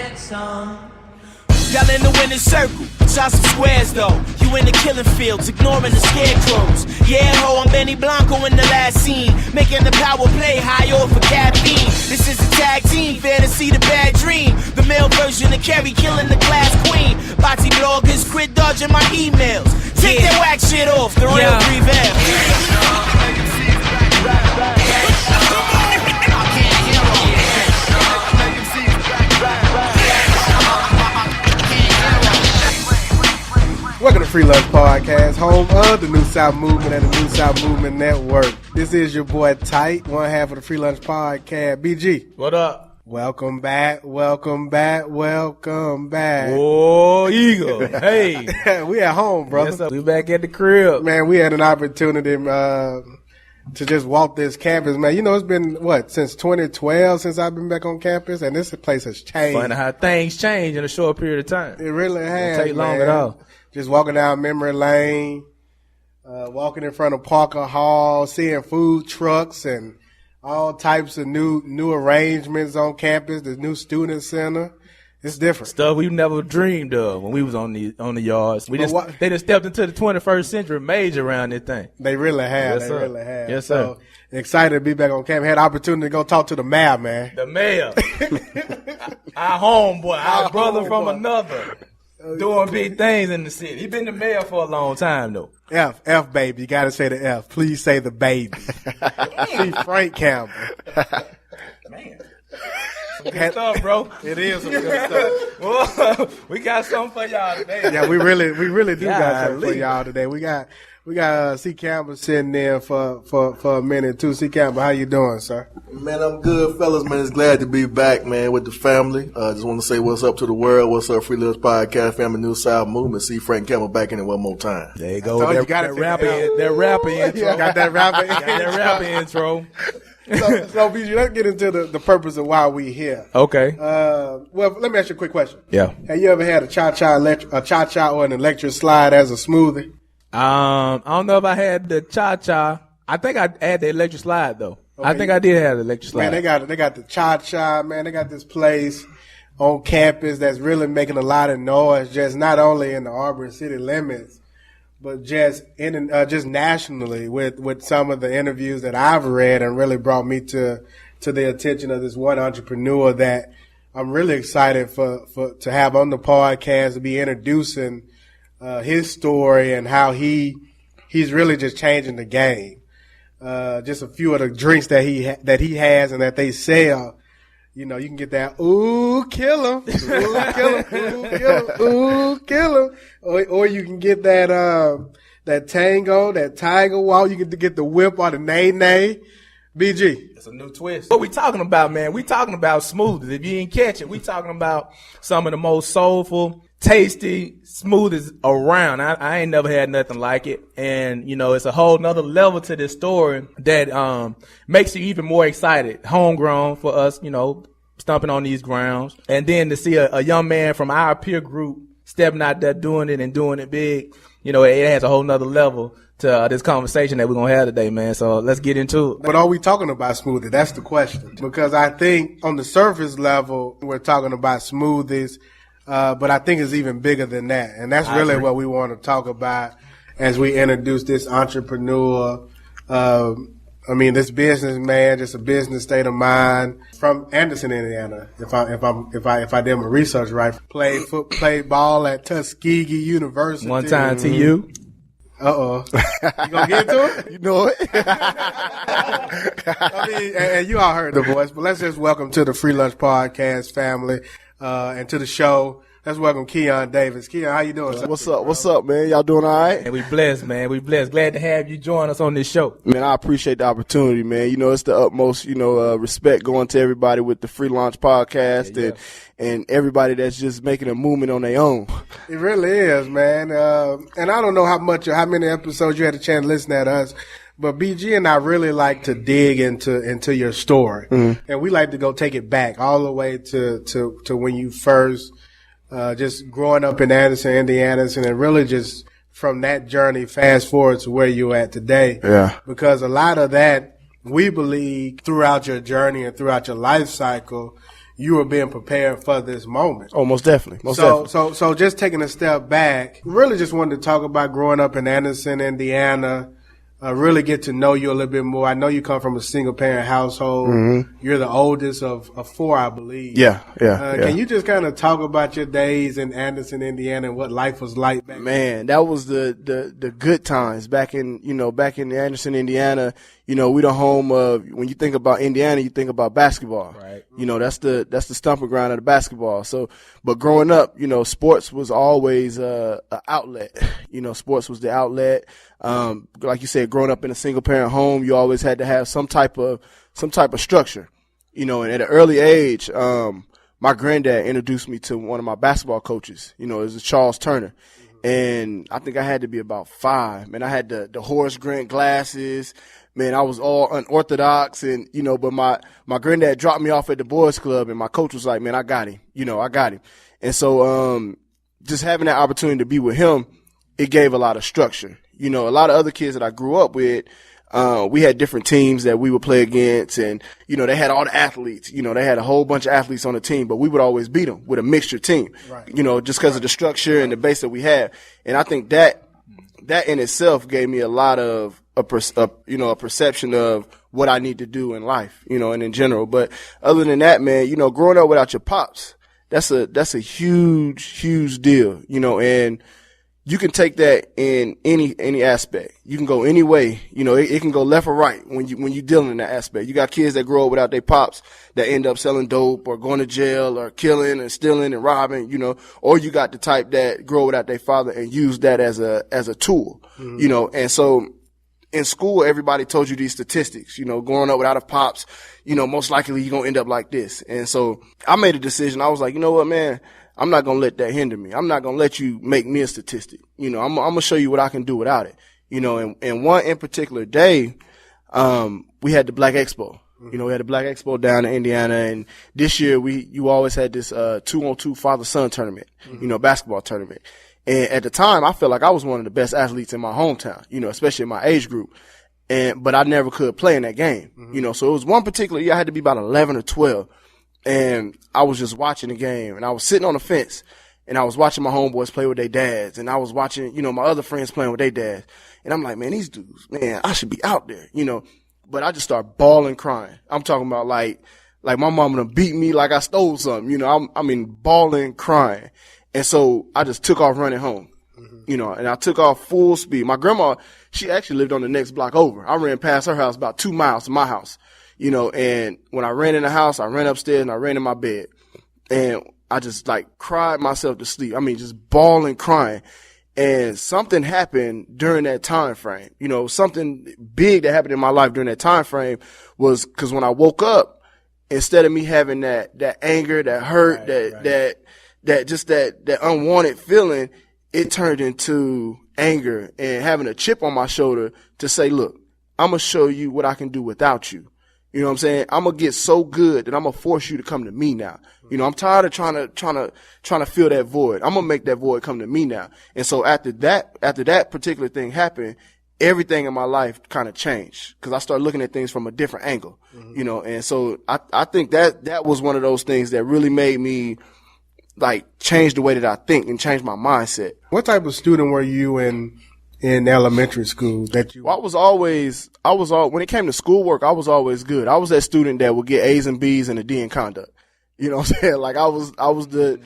Y'all in the winning circle, shot some squares though. You in the killing fields, ignoring the scarecrows. Yeah, ho, I'm Benny Blanco in the last scene, making the power play high off for caffeine. This is a tag team, fantasy the bad dream. The male version of Kerry killing the glass queen. Bati bloggers quit dodging my emails. Take that whack shit off, the real prevail. Welcome to Free Lunch Podcast, home of the New South Movement and the New South Movement Network. This is your boy Tight, one half of the Free Lunch Podcast. BG. What up? Welcome back, welcome back, welcome back. Oh, Eagle. Hey. We at home, brother. Yes, sir. We back at the crib. Man, we had an opportunity to just walk this campus, man. You know, it's been, since 2012 since I've been back on campus, and this place has changed. Funny how things change in a short period of time. It really has, It don't take long at all. Just walking down memory lane, walking in front of Parker Hall, seeing food trucks and all types of new arrangements on campus, the new student center. It's different. Stuff we never dreamed of when we was on the yards. They just stepped into the 21st century major around this thing. They really have. Yes, sir. Really have. Yes, sir. So excited to be back on campus. Had the opportunity to go talk to the mayor, man. The mayor. Our homeboy, our brother from another. Doing big things in the city. He been the mayor for a long time, though. F, baby. You got to say the F. Please say the baby. See, Frank Campbell. Man. Some good stuff, bro. It is some good stuff. Well, we got something for y'all today. Yeah, we really do got something for y'all today. We got C. Campbell sitting there for a minute too. C. Campbell, how you doing, sir? Man, I'm good, fellas. Man, it's glad to be back, man, with the family. Just want to say what's up to the world. What's up, Free Lunch Podcast, Family New South Movement. See Frank Campbell back in it one more time. There you go. That rapper intro. Got that rapper intro. So, BG, let's get into the purpose of why we here. Okay. Well, let me ask you a quick question. Yeah. Have you ever had a cha-cha or an electric slide as a smoothie? I don't know if I had the cha-cha. I think I had the electric slide, though. Okay. I think I did have the electric slide. Man, they got the cha-cha, man. They got this place on campus that's really making a lot of noise, just not only in the Auburn city limits, but just just nationally with some of the interviews that I've read, and really brought me to the attention of this one entrepreneur that I'm really excited to have on the podcast, to be introducing his story and how he's really just changing the game. Just a few of the drinks that he has and that they sell. You know, you can get that ooh kill him, ooh kill him, ooh kill him, ooh kill him, or you can get that tango, that tiger walk. You can get the whip or the nay nay. BG. It's a new twist. What we talking about, man? We talking about smoothies. If you didn't catch it, we talking about some of the most soulful, tasty smoothies around. I ain't never had nothing like it. And, you know, it's a whole nother level to this story that makes you even more excited. Homegrown for us, you know, stomping on these grounds. And then to see a young man from our peer group stepping out there doing it and doing it big, you know, it has a whole nother level to this conversation that we're going to have today, man. So let's get into it. But are we talking about smoothie? That's the question. Because I think on the surface level, we're talking about smoothies. But I think it's even bigger than that. And that's really what we want to talk about as we introduce this entrepreneur. This businessman, just a business state of mind from Anderson, Indiana. If I did my research right, played ball at Tuskegee University. One time to you. You gonna get into it? You know it. And you all heard the voice, but let's just welcome to the Free Lunch Podcast family, and to the show. Let's welcome Keon Davis. Keon, how you doing, sir? What's up, man? Y'all doing all right? And we blessed, man. We blessed. Glad to have you join us on this show. Man, I appreciate the opportunity, man. You know, it's the utmost, respect going to everybody with the Free Launch Podcast and everybody that's just making a movement on their own. It really is, man. And I don't know how many episodes you had a chance to listen to us, but BG and I really like to dig into your story. Mm-hmm. And we like to go take it back all the way to when you first just growing up in Anderson, Indiana, and really just from that journey fast forward to where you're at today. Yeah. Because a lot of that, we believe, throughout your journey and throughout your life cycle, you were being prepared for this moment. Oh, most definitely. So just taking a step back, really just wanted to talk about growing up in Anderson, Indiana. Really get to know you a little bit more. I know you come from a single parent household. Mm-hmm. You're the oldest of four, I believe. Yeah. Can you just kind of talk about your days in Anderson, Indiana, and what life was like back then? Man, that was the good times back in Anderson, Indiana. We the home of, when you think about Indiana, you think about basketball. Right. That's the stomping ground of the basketball. So, but growing up, sports was always an outlet. Sports was the outlet. Like you said, growing up in a single parent home, you always had to have some type of structure. And at an early age, my granddad introduced me to one of my basketball coaches. It was Charles Turner. And I think I had to be about 5. Man, I had the Horace Grant glasses. Man, I was all unorthodox, and but my granddad dropped me off at the boys club, and my coach was like, "Man, I got him. I got him." And so, just having that opportunity to be with him, it gave a lot of structure. A lot of other kids that I grew up with, we had different teams that we would play against, and they had all the athletes. They had a whole bunch of athletes on the team, but we would always beat them with a mixture team. Right. Just because of the structure and the base that we had. And I think that in itself gave me a lot of a perception of what I need to do in life, and in general. But other than that, man, growing up without your pops, that's a huge deal, and you can take that in any aspect. You can go any way. It can go left or right when you dealing in that aspect. You got kids that grow up without their pops that end up selling dope or going to jail or killing and stealing and robbing, or you got the type that grow without their father and use that as a tool, and so in school, everybody told you these statistics, growing up without a pops, most likely you're going to end up like this. And so I made a decision. I was like, you know what, man? I'm not going to let that hinder me. I'm not going to let you make me a statistic. I'm going to show you what I can do without it. And one in particular day, we had the Black Expo. We had the Black Expo down in Indiana. And this year you always had this 2-on-2 father-son tournament, basketball tournament. And at the time, I felt like I was one of the best athletes in my hometown, especially in my age group. But I never could play in that game, so it was one particular year I had to be about 11 or 12. And I was just watching the game, and I was sitting on the fence, and I was watching my homeboys play with their dads, and I was watching, my other friends playing with their dads. And I'm like, man, these dudes, man, I should be out there, But I just started bawling, crying. I'm talking about like my mama done beat me like I stole something, I'm bawling, crying. And so I just took off running home, and I took off full speed. My grandma, she actually lived on the next block over. I ran past her house about 2 miles to my house, and when I ran in the house, I ran upstairs and I ran in my bed, and I just cried myself to sleep. Just bawling, crying. And something happened during that time frame. Something big that happened in my life during that time frame was because when I woke up, instead of me having that anger, that hurt, that unwanted feeling, it turned into anger and having a chip on my shoulder to say, look, I'm going to show you what I can do without you. You know what I'm saying? I'm going to get so good that I'm going to force you to come to me now. I'm tired of trying to fill that void. I'm going to make that void come to me now. And so after that particular thing happened, everything in my life kind of changed because I started looking at things from a different angle, and so I think that was one of those things that really made me change the way that I think and change my mindset. What type of student were you in elementary school that you? Well, I was always when it came to schoolwork, I was always good. I was that student that would get A's and B's and a D in conduct. You know what I'm saying? I was the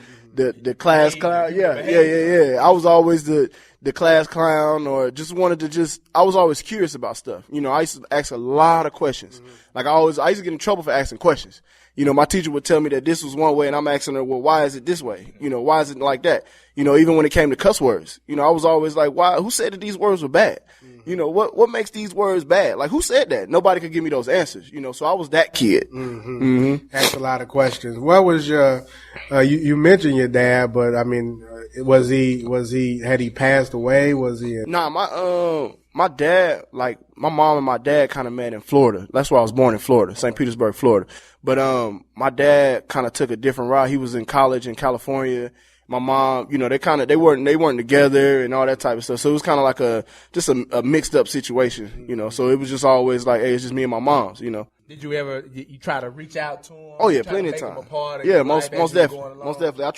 class clown. Yeah. I was always the class clown, or just wanted to I was always curious about stuff. I used to ask a lot of questions. I used to get in trouble for asking questions. My teacher would tell me that this was one way, and I'm asking her, well, why is it this way? Why is it like that? Even when it came to cuss words, I was always like, why? Who said that these words were bad? What makes these words bad? Who said that? Nobody could give me those answers, so I was that kid. Asked a lot of questions. What was your, you mentioned your dad, but had he passed away? Was he? Nah, my dad, my mom and my dad kind of met in Florida. That's where I was born, in Florida, St. Petersburg, Florida. But my dad kind of took a different route. He was in college in California. My mom, they weren't together and all that type of stuff. So it was kind of just a mixed up situation, So it was just always hey, it's just me and my mom's, Did you ever you try to reach out to them? Oh yeah, Try to plenty of make them time. a part of Yeah, your most life as you were going along? definitely. I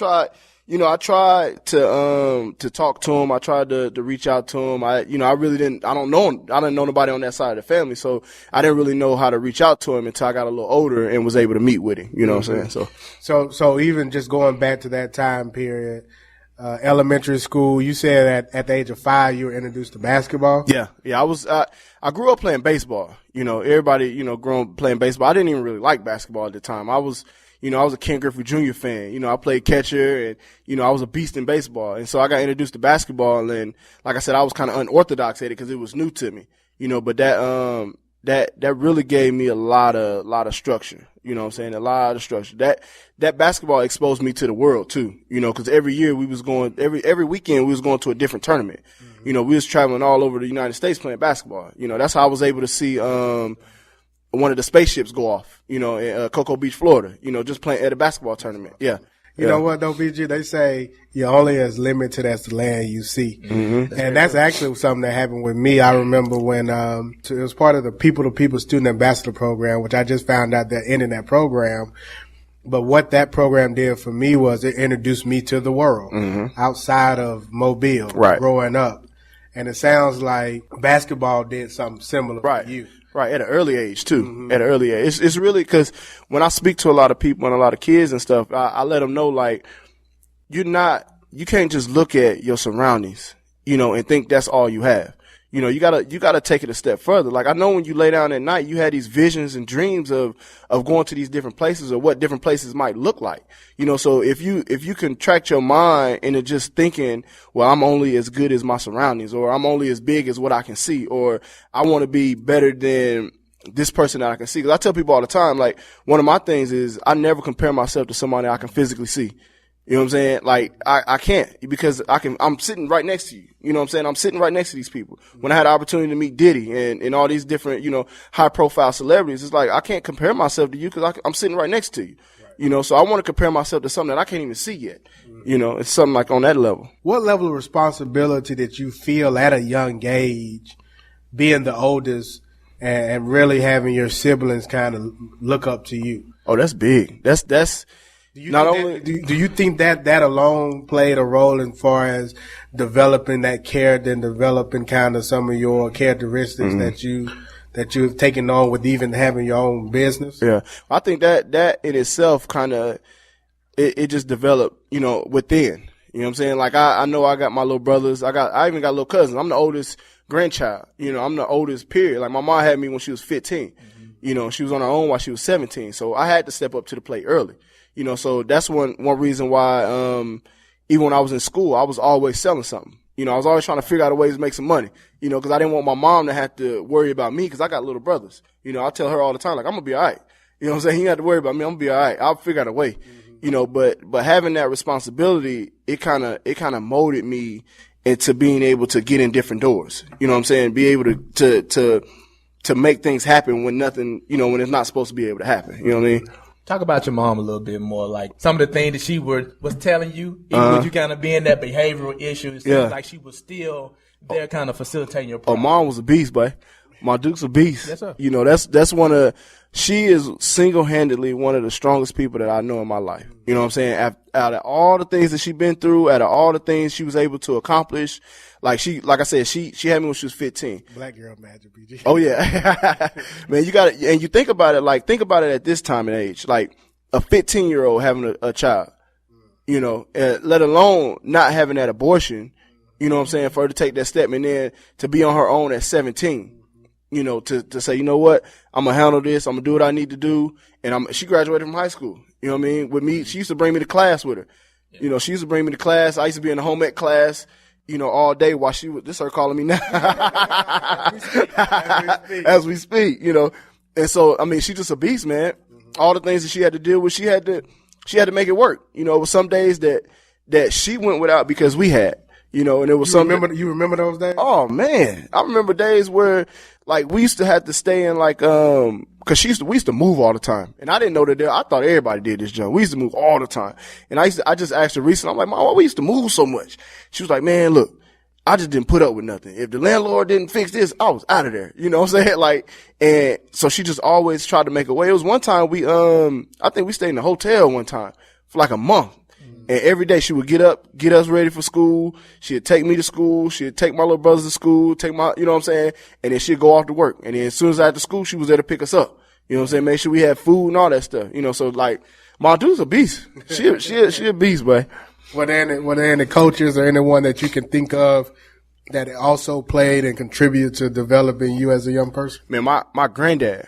tried to talk to him. I tried to reach out to him. I didn't know nobody on that side of the family, so I didn't really know how to reach out to him until I got a little older and was able to meet with him. You know what I'm saying? So even just going back to that time period, elementary school, you said at the age of 5 you were introduced to basketball? Yeah. I grew up playing baseball. Everybody, grown up playing baseball. I didn't even really like basketball at the time. I was a Ken Griffey Jr. fan. I played catcher and, I was a beast in baseball. And so I got introduced to basketball and, like I said, I was kind of unorthodox at it because it was new to me, but that really gave me a lot of structure. You know what I'm saying? A lot of structure. That basketball exposed me to the world too, because every year every weekend we was going to a different tournament. We was traveling all over the United States playing basketball. That's how I was able to see, one of the spaceships go off, in Cocoa Beach, Florida, just playing at a basketball tournament. Yeah. You know what, though, BG? They say you're only as limited as the land you see. Mm-hmm. And that's actually something that happened with me. I remember when it was part of the people-to-people student ambassador program, which I just found out they're ending that program. But what that program did for me was it introduced me to the world outside of Mobile growing up. And it sounds like basketball did something similar for you. Right, at an early age too. Mm-hmm. At an early age, it's really because when I speak to a lot of people and a lot of kids and stuff, I let them know like you can't just look at your surroundings, and think that's all you have. You gotta take it a step further. Like I know when you lay down at night, you had these visions and dreams of going to these different places or what different places might look like. So if you contract your mind into just thinking, well, I'm only as good as my surroundings, or I'm only as big as what I can see, or I want to be better than this person that I can see. Because I tell people all the time, like one of my things is I never compare myself to somebody I can physically see. You know what I'm saying? Like, I can't because I'm sitting right next to you. You know what I'm saying? I'm sitting right next to these people. When I had the opportunity to meet Diddy and all these different, high profile celebrities, it's like, I can't compare myself to you because I'm sitting right next to you. Right. So I want to compare myself to something that I can't even see yet. It's something like on that level. What level of responsibility did you feel at a young age, being the oldest and really having your siblings kind of look up to you? Oh, that's big. That's, do you think that alone played a role as far as developing that character and developing kind of some of your characteristics that you've taken on with even having your own business? Yeah, I think that in itself kind of it just developed, within. You know what I'm saying? Like I know I got my little brothers. I even got little cousins. I'm the oldest grandchild. I'm the oldest period. Like my mom had me when she was 15. Mm-hmm. She was on her own while she was 17. So I had to step up to the plate early. So that's one reason why, even when I was in school, I was always selling something. I was always trying to figure out a way to make some money, cause I didn't want my mom to have to worry about me cause I got little brothers. I tell her all the time, like, I'm gonna be all right. You know what I'm saying? You don't have to worry about me. I'm gonna be all right. I'll figure out a way, but having that responsibility, it kind of molded me into being able to get in different doors. You know what I'm saying? Be able to make things happen when nothing, when it's not supposed to be able to happen. You know what I mean? Talk about your mom a little bit more, like some of the things that she was telling you, even with you kind of being that behavioral issue. It seems like she was still there kind of facilitating your process. Oh, mom was a beast, boy. My Duke's a beast. Yes, sir. That's she is single-handedly one of the strongest people that I know in my life. You know what I'm saying? Out of all the things that she's been through, out of all the things she was able to accomplish, like I said, she had me when she was 15. Black girl magic, BG. Oh yeah. Man, and you think about it at this time and age, like a 15-year-old having a child, let alone not having that abortion, you know what I'm saying, for her to take that step and then to be on her own at 17. To say, you know what, I'm gonna handle this. I'm gonna do what I need to do. And she graduated from high school. You know what I mean? With me, she used to bring me to class with her. Yeah. She used to bring me to class. I used to be in the home ec class, all day while she was, this her calling me now. As we speak, And so, she's just a beast, man. Mm-hmm. All the things that she had to deal with, she had to make it work. It was some days that she went without because we had. And it was you remember those days? Oh man, I remember days where like we used to have to stay in like cause we used to move all the time, and I didn't know that. I thought everybody did this jump. We used to move all the time, and I just asked her recently. I'm like, Mom, why we used to move so much? She was like, man, look, I just didn't put up with nothing. If the landlord didn't fix this, I was out of there. You know what I'm saying? Like, and so she just always tried to make a way. It was one time I think we stayed in a hotel one time for like a month. And every day she would get us ready for school. She'd take me to school. She'd take my little brothers to school, you know what I'm saying? And then she'd go off to work. And then as soon as after school, she was there to pick us up. You know what I'm saying? Make sure we had food and all that stuff. You know, so like, my dude's a beast. She a beast, boy. Were there any coaches or anyone that you can think of that also played and contributed to developing you as a young person? Man, my granddad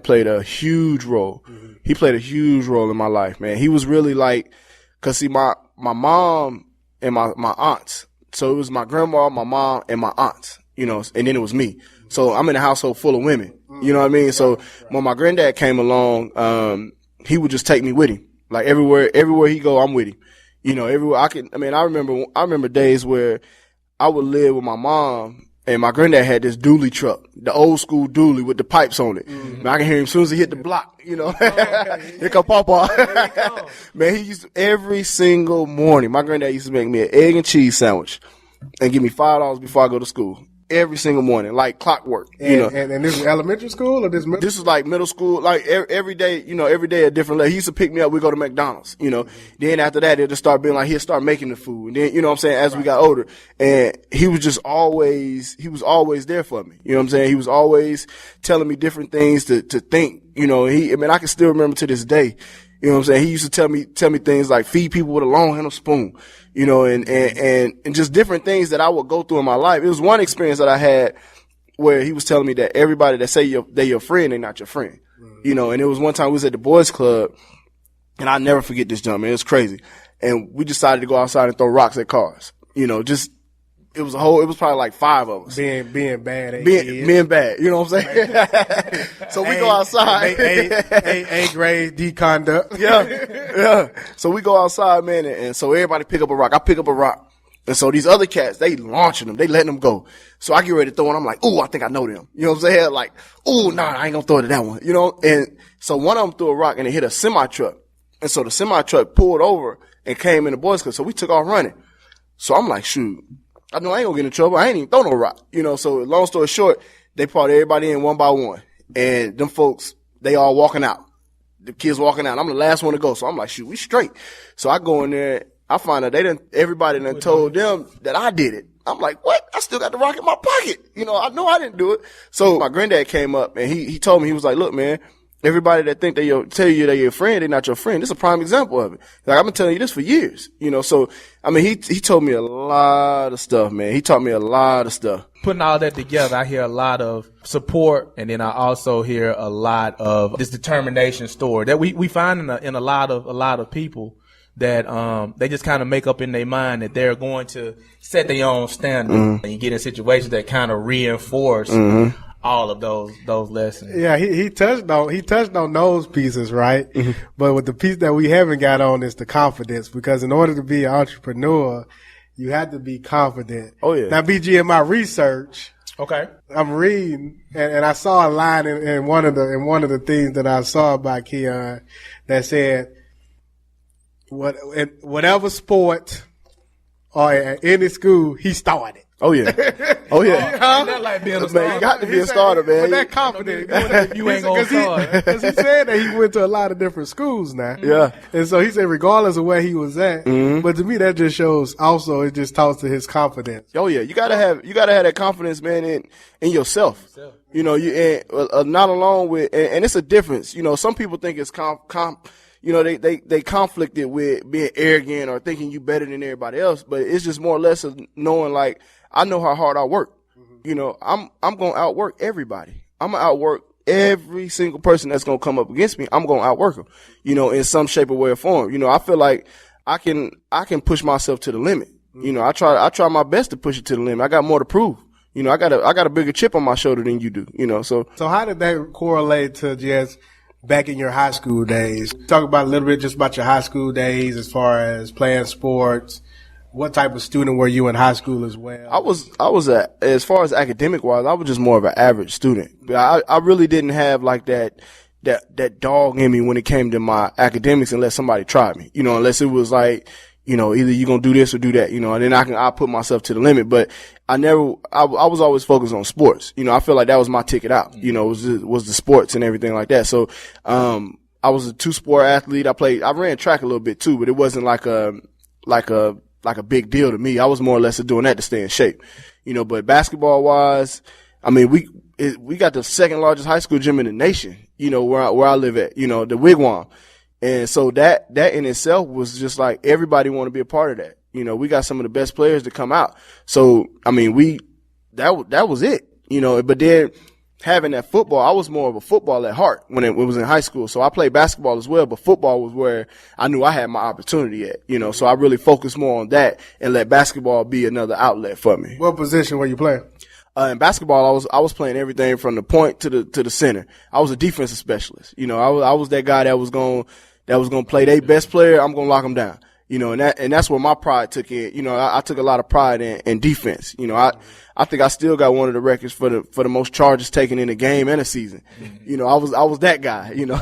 played a huge role. Mm-hmm. He played a huge role in my life, man. He was really like, cause see, my mom and my aunts. So it was my grandma, my mom, and my aunts, you know, and then it was me. So I'm in a household full of women. You know what I mean? So when my granddad came along, he would just take me with him. Like everywhere he go, I'm with him. You know, everywhere I remember days where I would live with my mom and my granddad had this dually truck, the old school dually with the pipes on it. Mm-hmm. Man, I can hear him as soon as he hit the block, you know. Here come Papa. Man, he used to, every single morning, my granddad used to make me an egg and cheese sandwich and give me $5 before I go to school. Every single morning, like clockwork, you know. And this was elementary school or this middle? This was like middle school, like every day, you know, every day a different level. He used to pick me up, we go to McDonald's, you know. Then after that, it'll just start being like, he'll start making the food. And then, you know what I'm saying, as we got older. And he was just always there for me. You know what I'm saying? He was always telling me different things to think, you know. I can still remember to this day. You know what I'm saying? He used to tell me things like feed people with a long handle spoon, you know, and just different things that I would go through in my life. It was one experience that I had where he was telling me that everybody that say they're your friend, they're not your friend, you know, and it was one time we was at the boys club and I'll never forget this jump, man. It was crazy. And we decided to go outside and throw rocks at cars, you know, it was probably like 5 of us. Being bad. Being bad. You know what I'm saying? So we go outside. A grade, D conduct. Yeah. So we go outside, man, and so everybody pick up a rock. I pick up a rock. And so these other cats, they launching them. They letting them go. So I get ready to throw and I'm like, ooh, I think I know them. You know what I'm saying? Like, ooh, nah, I ain't gonna throw it to that one. You know? And so one of them threw a rock and it hit a semi-truck. And so the semi-truck pulled over and came in the boys' club. So we took off running. So I'm like, shoot. I know I ain't gonna get in trouble. I ain't even throw no rock. You know, so long story short, they brought everybody in one by one. And them folks, they all walking out. The kids walking out. I'm the last one to go. So I'm like, shoot, we straight. So I go in there. I find out everybody done told them that I did it. I'm like, what? I still got the rock in my pocket. You know, I know I didn't do it. So my granddad came up and he told me, he was like, look, man, everybody that think tell you they're your friend, they're not your friend. This is a prime example of it. Like, I've been telling you this for years, you know. So, I mean, he told me a lot of stuff, man. He taught me a lot of stuff. Putting all that together, I hear a lot of support, and then I also hear a lot of this determination story that we find in a lot of people that they just kind of make up in their mind that they're going to set their own standard, and you get in situations that kind of reinforce all of those lessons. Yeah, he touched on those pieces, right? Mm-hmm. But with the piece that we haven't got on is the confidence, because in order to be an entrepreneur, you have to be confident. Oh yeah. Now, BG, in my research, okay, I'm reading and I saw a line in one of the things that I saw about Keon that said, whatever sport or at any school, he started. Oh yeah. Oh yeah. That like being a man, starter. you got to be a starter, man. With that confidence. You ain't gonna start. Because he said that he went to a lot of different schools now. Yeah. And so he said regardless of where he was at, but to me that just shows also, it just talks to his confidence. Oh yeah. You gotta have that confidence, man, in yourself. You know, not alone with, and it's a difference. You know, some people think it's you know, they conflicted with being arrogant or thinking you better than everybody else, but it's just more or less of knowing, like, I know how hard I work. You know, I'm going to outwork everybody. I'm going to outwork every single person that's going to come up against me. I'm going to outwork them, you know, in some shape or way or form. You know, I feel like I can push myself to the limit. You know, I try my best to push it to the limit. I got more to prove. You know, I got a bigger chip on my shoulder than you do, you know, so how did that correlate to just back in your high school days? Talk about a little bit just about your high school days as far as playing sports. What type of student were you in high school as well? I was as far as academic wise, I was just more of an average student. But I really didn't have like that dog in me when it came to my academics unless somebody tried me. You know, unless it was like, You know, either you're going to do this or do that, you know, and then I'll put myself to the limit. But I was always focused on sports. You know, I feel like that was my ticket out, you know, was the sports and everything like that. So, I was a 2-sport athlete. I ran track a little bit too, but it wasn't like a big deal to me. I was more or less doing that to stay in shape, you know, but basketball wise, I mean, we got the second largest high school gym in the nation, you know, where I live at, you know, the Wigwam. And so that in itself was just like everybody want to be a part of that. You know, we got some of the best players to come out. So, I mean, that was it, you know, but then having that football, I was more of a football at heart when it was in high school. So I played basketball as well, but football was where I knew I had my opportunity at, you know, so I really focused more on that and let basketball be another outlet for me. What position were you playing? In basketball, I was playing everything from the point to the center. I was a defensive specialist. You know, I was that guy that was going to play their best player. I'm going to lock them down. You know, and that's where my pride took in. You know, I took a lot of pride in defense. You know, I think I still got one of the records for the most charges taken in a game and a season. You know, I was that guy, you know.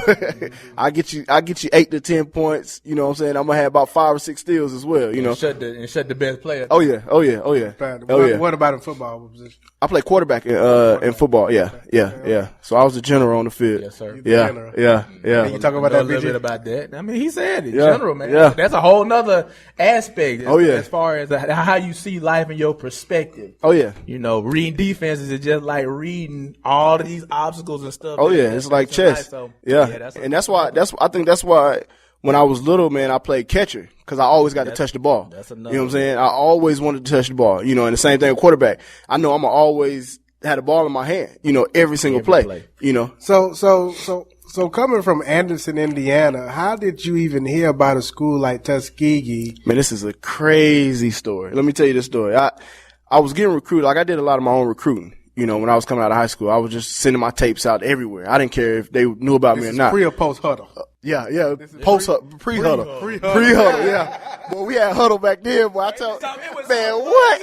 I get you 8 to 10 points, you know what I'm saying? I'm gonna have about 5 or 6 steals as well, you know. Shut the best player. Oh yeah. What about in football? What position? I play quarterback in football. Yeah. So I was the general on the field. Yes, sir. Yeah. Can you talk about Know that, a little BG? bit about that. I mean, he said it, Yeah. general, man. Yeah. That's a whole nother aspect. Oh, yeah. As far as how you see life and your perspective. Oh yeah. You know, reading defenses is just like reading all of these obstacles and stuff. Oh yeah, it's like chess. So, yeah, I think that's why when I was little, man, I played catcher because I always got to touch the ball. That's you know what I'm saying? I always wanted to touch the ball. You know, and the same thing with quarterback. I know I'm always had a ball in my hand. You know, every single play. You know. So coming from Anderson, Indiana, how did you even hear about a school like Tuskegee? Man, this is a crazy story. Let me tell you this story. I was getting recruited. Like I did a lot of my own recruiting. You know, when I was coming out of high school, I was just sending my tapes out everywhere. I didn't care if they knew about me or not. Pre or post huddle? Yeah. Pre-huddle. Pre-huddle, yeah. Well, we had huddle back then, boy. Man, what?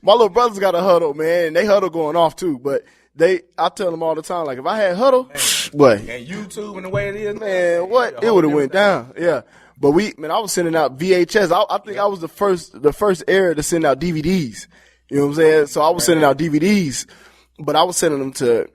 My little brothers got a huddle, man, and they huddle going off too. But I tell them all the time, like, if I had huddle, boy. And YouTube and the way it is, man, what? It would have went down. Yeah. But I was sending out VHS. I think I was the first era to send out DVDs. You know what I'm saying? So I was sending out DVDs, but I was sending them to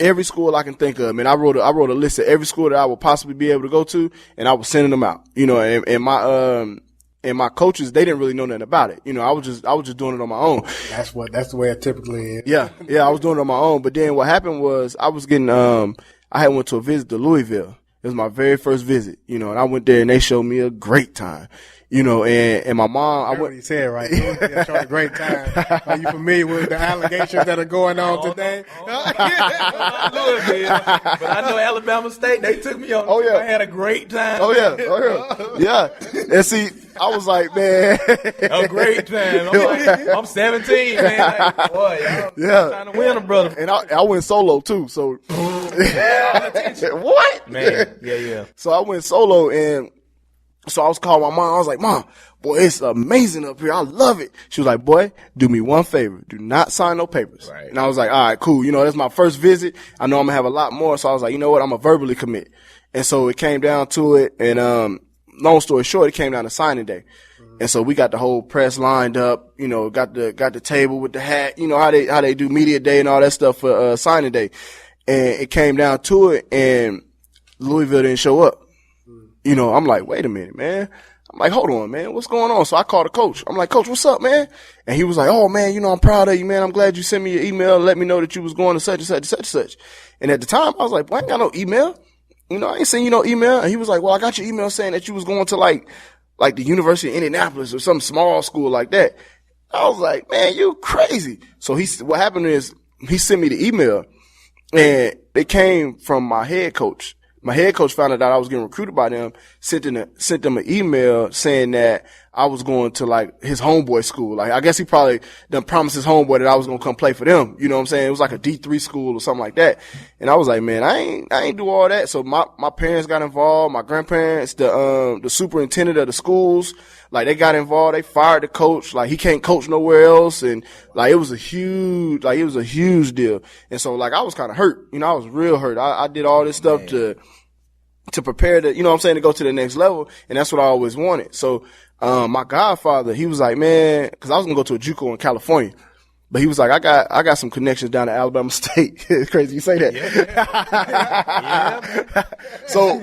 every school I can think of. Man, I wrote a list of every school that I would possibly be able to go to, and I was sending them out. You know, and my coaches, they didn't really know nothing about it. You know, I was just doing it on my own. That's the way it typically is. Yeah, I was doing it on my own. But then what happened was I was getting I had went to a visit to Louisville. It was my very first visit, you know, and I went there and they showed me a great time. You know, and my mom, I what he said, right? You're showing a great time. Are you familiar with the allegations that are going on today? But I know Alabama State, they took me on. Oh, yeah. I had a great time. Oh yeah. And see, I was like, man. A great time. I'm 17, man. Like, boy, I'm trying to win a brother. And I went solo too, so. What? Man, yeah. So I went solo and so I was calling my mom. I was like, Mom, boy, it's amazing up here. I love it. She was like, boy, do me one favor. Do not sign no papers. Right. And I was like, all right, cool. You know, that's my first visit. I know I'm going to have a lot more. So I was like, you know what? I'm going to verbally commit. And so it came down to it. And long story short, it came down to signing day. And so we got the whole press lined up, you know, got the table with the hat, you know, how they do media day and all that stuff for signing day. And it came down to it and Louisville didn't show up. You know, I'm like, wait a minute, man. I'm like, hold on, man. What's going on? So I called the coach. I'm like, Coach, what's up, man? And he was like, oh, man, you know, I'm proud of you, man. I'm glad you sent me your email and let me know that you was going to such and such and such and such. And at the time, I was like, well, I ain't got no email. You know, I ain't seen you no email. And he was like, well, I got your email saying that you was going to like the University of Indianapolis or some small school like that. I was like, man, you crazy. So what happened is he sent me the email and it came from my head coach. My head coach found out that I was getting recruited by them, sent them an email saying that I was going to like his homeboy school. Like, I guess he probably done promised his homeboy that I was going to come play for them. You know what I'm saying? It was like a D3 school or something like that. And I was like, man, I ain't do all that. So my parents got involved, my grandparents, the superintendent of the schools, like they got involved. They fired the coach. Like he can't coach nowhere else. And like it was a huge deal. And so like I was kind of hurt. You know, I was real hurt. I did all this stuff to to prepare to, you know what I'm saying, to go to the next level. And that's what I always wanted. So, my godfather, he was like, man, cause I was going to go to a JUCO in California. But he was like, I got some connections down at Alabama State. It's crazy you say that. Yeah. So,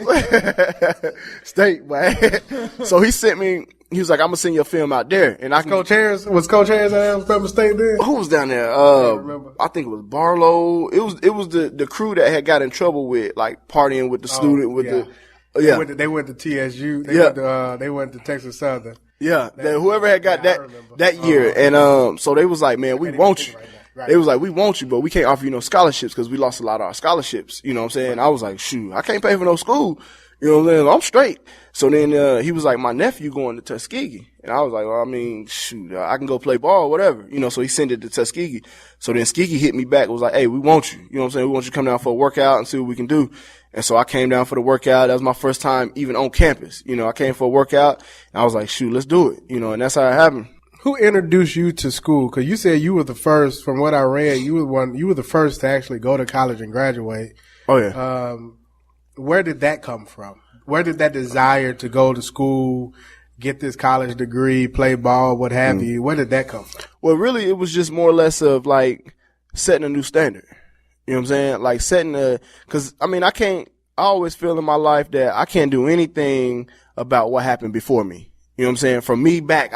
State, man. So he sent me, he was like, I'm going to send you a film out there. And Was Coach Harris at Alabama State then? Who was down there? remember. I think it was Barlow. It was the crew that had got in trouble with like partying with the student with yeah. the They went to TSU. They went to Texas Southern. Yeah, whoever had got I remember. that year, and so they was like, man, we want you. Right. They was like, we want you, but we can't offer you no scholarships because we lost a lot of our scholarships. You know what I'm saying? I was like, shoot, I can't pay for no school. You know what I'm saying? I'm straight. So then he was like, my nephew going to Tuskegee, and I was like, well, I mean, shoot, I can go play ball, whatever. You know, so he sent it to Tuskegee. So then Tuskegee hit me back. Was like, hey, we want you. You know what I'm saying? We want you to come down for a workout and see what we can do. And so I came down for the workout. That was my first time even on campus. You know, I came for a workout and I was like, shoot, let's do it. You know, and that's how it happened. Who introduced you to school? Because you said you were the first. From what I read, you were the first to actually go to college and graduate. Oh yeah. Where did that come from? Where did that desire to go to school, get this college degree, play ball, what have you? Where did that come from? Well, really, it was just more or less of like setting a new standard. You know what I'm saying? Like cause I mean, I always feel in my life that I can't do anything about what happened before me. You know what I'm saying? From me back,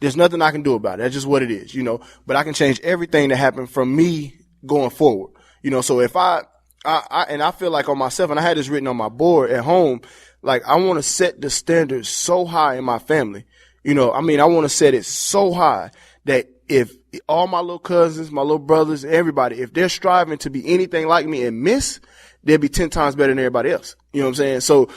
there's nothing I can do about it. That's just what it is, you know, but I can change everything that happened from me going forward. You know, so if I feel like on myself, and I had this written on my board at home, like I want to set the standard so high in my family. You know, I mean, I want to set it so high that if all my little cousins, my little brothers, everybody, if they're striving to be anything like me and miss, they'll be 10 times better than everybody else. You know what I'm saying? So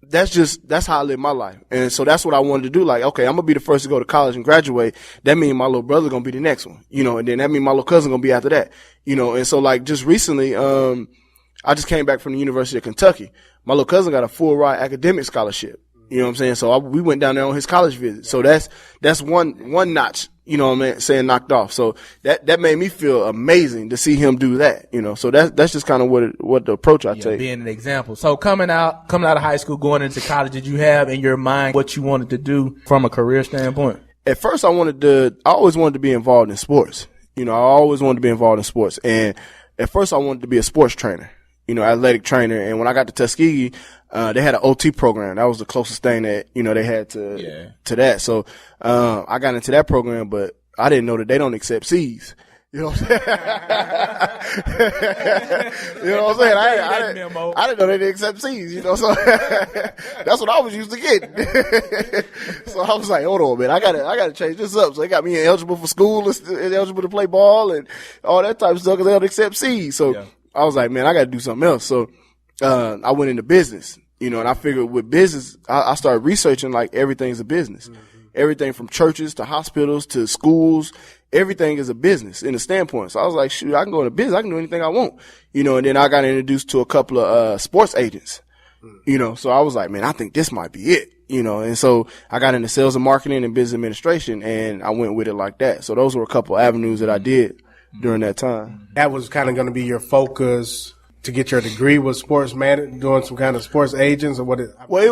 that's how I live my life. And so that's what I wanted to do. Like, okay, I'm going to be the first to go to college and graduate. That means my little brother going to be the next one, you know, and then that means my little cousin going to be after that, you know. And so like just recently, I just came back from the University of Kentucky. My little cousin got a full ride academic scholarship. You know what I'm saying? So we went down there on his college visit. So that's one notch, you know what I'm saying, knocked off. So that made me feel amazing to see him do that, you know. So that's just kind of what the approach I take. Being an example. So coming out of high school, going into college, did you have in your mind what you wanted to do from a career standpoint? At first I always wanted to be involved in sports. You know, I always wanted to be involved in sports. And at first I wanted to be a sports trainer, you know, athletic trainer. And when I got to Tuskegee, they had an OT program. That was the closest thing that, you know, they had to that. So, I got into that program, but I didn't know that they don't accept C's. You know what I'm saying? You know what I'm saying? I didn't know they didn't accept C's, you know, so that's what I was used to getting. So I was like, hold on, man, I gotta change this up. So they got me eligible for school and eligible to play ball and all that type of stuff because they don't accept C's. So I was like, man, I gotta do something else. So I went into business, you know, and I figured with business, I started researching like everything's a business. Mm-hmm. Everything from churches to hospitals to schools, everything is a business in the standpoint. So I was like, shoot, I can go into business. I can do anything I want, you know, and then I got introduced to a couple of, sports agents, you know, so I was like, man, I think this might be it, you know, and so I got into sales and marketing and business administration and I went with it like that. So those were a couple avenues that I did during that time. That was kind of going to be your focus to get your degree with sports management, doing some kind of sports agents or what? Well, it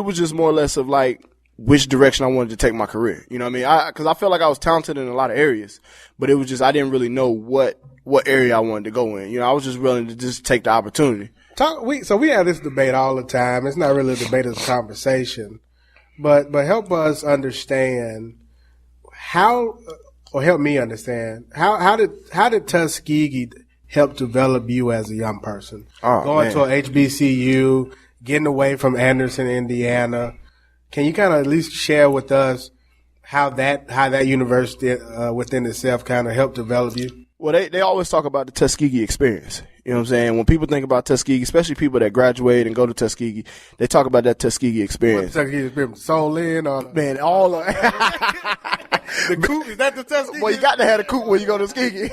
was just more or less of like which direction I wanted to take my career. You know what I mean? Cause I felt like I was talented in a lot of areas, but it was just, I didn't really know what area I wanted to go in. You know, I was just willing to just take the opportunity. So we have this debate all the time. It's not really a debate, it's a conversation, but help us understand help me understand how did Tuskegee help develop you as a young person? Going to a HBCU, getting away from Anderson, Indiana. Can you kind of at least share with us how that university within itself kind of helped develop you? Well, they always talk about the Tuskegee experience. You know what I'm saying? When people think about Tuskegee, especially people that graduate and go to Tuskegee, they talk about that Tuskegee experience. What Tuskegee experience? Soul in or man, all of the coop, is that the Tuskegee? Well, you got to have a coop when you go to Tuskegee.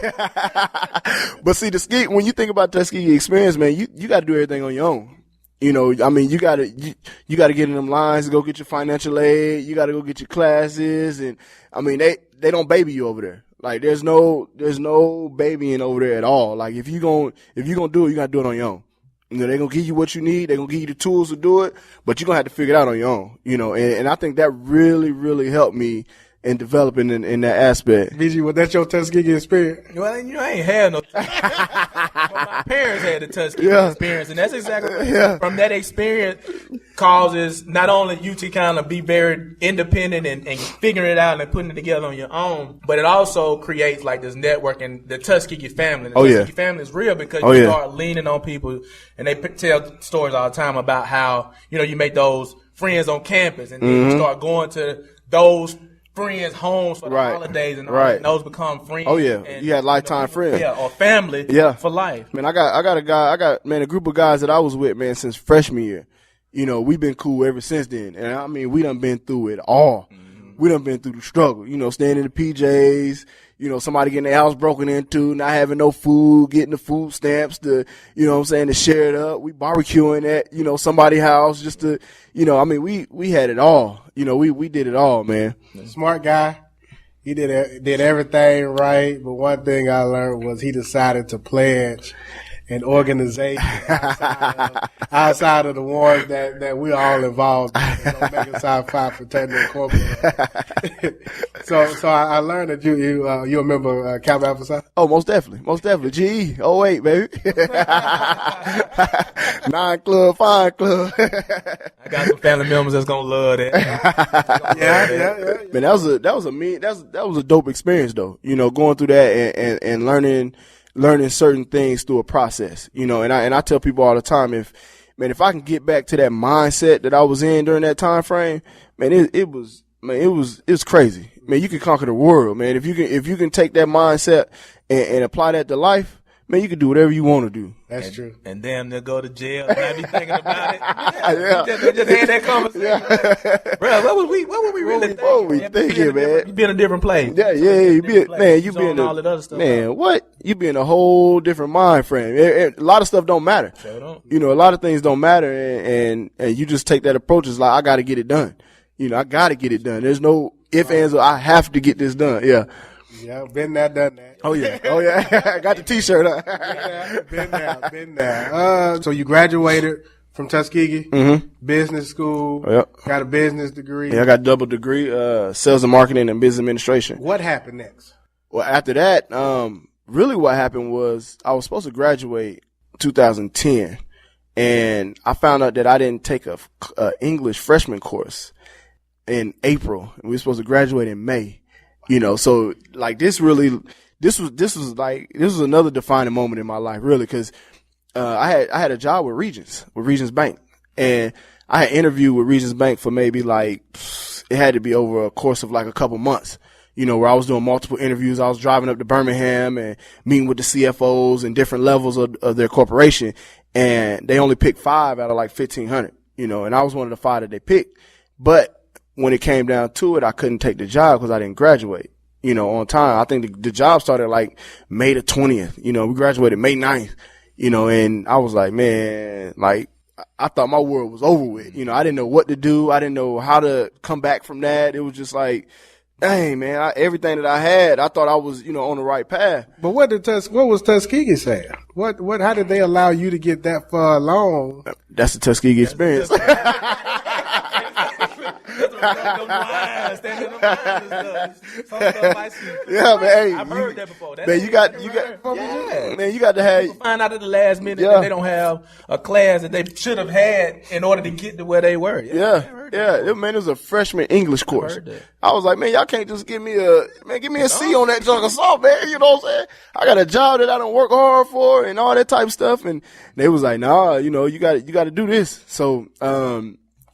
But see, when you think about Tuskegee experience, man, you got to do everything on your own. You know, I mean, you gotta get in them lines to go get your financial aid. You gotta go get your classes. And I mean, they don't baby you over there. Like there's no babying over there at all. Like if you gonna do it, you gotta do it on your own. You know, they're going to give you what you need. They're going to give you the tools to do it, but you're going to have to figure it out on your own, you know, and I think that really, really helped me in developing in that aspect. BG, was that your Tuskegee experience? Well, you know, I ain't had no. But my parents had the Tuskegee experience, and that's exactly what from that experience causes not only you to kind of be very independent and figuring it out and putting it together on your own, but it also creates like this network and the Tuskegee family. The Tuskegee family is real because you start leaning on people, and they tell stories all the time about how, you know, you make those friends on campus, and then you start going to those friends' homes for the holidays, and, and those become friends. Oh yeah, and, you had lifetime friends. Yeah, or family for life. Man, I got a group of guys that I was with, man, since freshman year. You know, we've been cool ever since then. And I mean, we done been through it all. We done been through the struggle, you know, staying in the PJs, you know, somebody getting their house broken into, not having no food, getting the food stamps to, you know what I'm saying, to share it up. We barbecuing at, you know, somebody's house just to, you know, I mean, we had it all. You know, we did it all, man. Smart guy. He did everything right, but one thing I learned was he decided to pledge an organization outside of the ones that we're all involved in, you know, making South Five Fraternity Incorporated. So I learned that you remember Calvin Alpha Psi? Oh, most definitely. GE, 08, baby. 9 club, 5 club. I got some family members that's gonna love that. Yeah. Man, that was a dope experience though. You know, going through that and learning certain things through a process, you know, and I tell people all the time, if I can get back to that mindset that I was in during that time frame, man, it was crazy. Man, you can conquer the world, man. If you can take that mindset and apply that to life, man, you can do whatever you want to do. That's true. And damn near go to jail and I be thinking about it. Just had that conversation. Bro, what were we really thinking? What were we thinking, man? You be in a different place. Yeah, you be in all that other stuff. Man, what? You be in a whole different mind frame. A lot of stuff don't matter. Sure don't. You know, a lot of things don't matter, and you just take that approach. It's like, I got to get it done. You know, I got to get it done. There's no ifs, ands, or I have to get this done. Yeah. Yeah, been there, done that. Oh yeah. Got the T-shirt. Been there. So you graduated from Tuskegee, business school. Yep. Got a business degree. Yeah, I got a double degree, sales and marketing and business administration. What happened next? Well, after that, really what happened was I was supposed to graduate 2010, and I found out that I didn't take a English freshman course in April. We were supposed to graduate in May. You know, so like this was another defining moment in my life, really, because I had a job with Regions Bank, and I had interviewed with Regions Bank for maybe like it had to be over a course of like a couple months. You know, where I was doing multiple interviews. I was driving up to Birmingham and meeting with the CFOs and different levels of their corporation, and they only picked 5 out of like 1,500. You know, and I was one of the 5 that they picked, but when it came down to it, I couldn't take the job because I didn't graduate, you know, on time. I think the job started like May the 20th. You know, we graduated May 9th, you know, and I was like, man, like, I thought my world was over with. You know, I didn't know what to do. I didn't know how to come back from that. It was just like, dang, man, everything that I had, I thought I was, you know, on the right path. But what was Tuskegee saying? How did they allow you to get that far along? That's the Tuskegee experience. Yeah, man. Hey, I've heard that before. Man, you got to have. People find out at the last minute that they don't have a class that they should have had in order to get to where they were. Yeah. Man, it was a freshman English course. I was like, man, y'all can't just give me a C on that junk of salt, man. You know what I'm saying? I got a job that I don't work hard for and all that type of stuff. And they was like, nah, you know, you got to do this. So,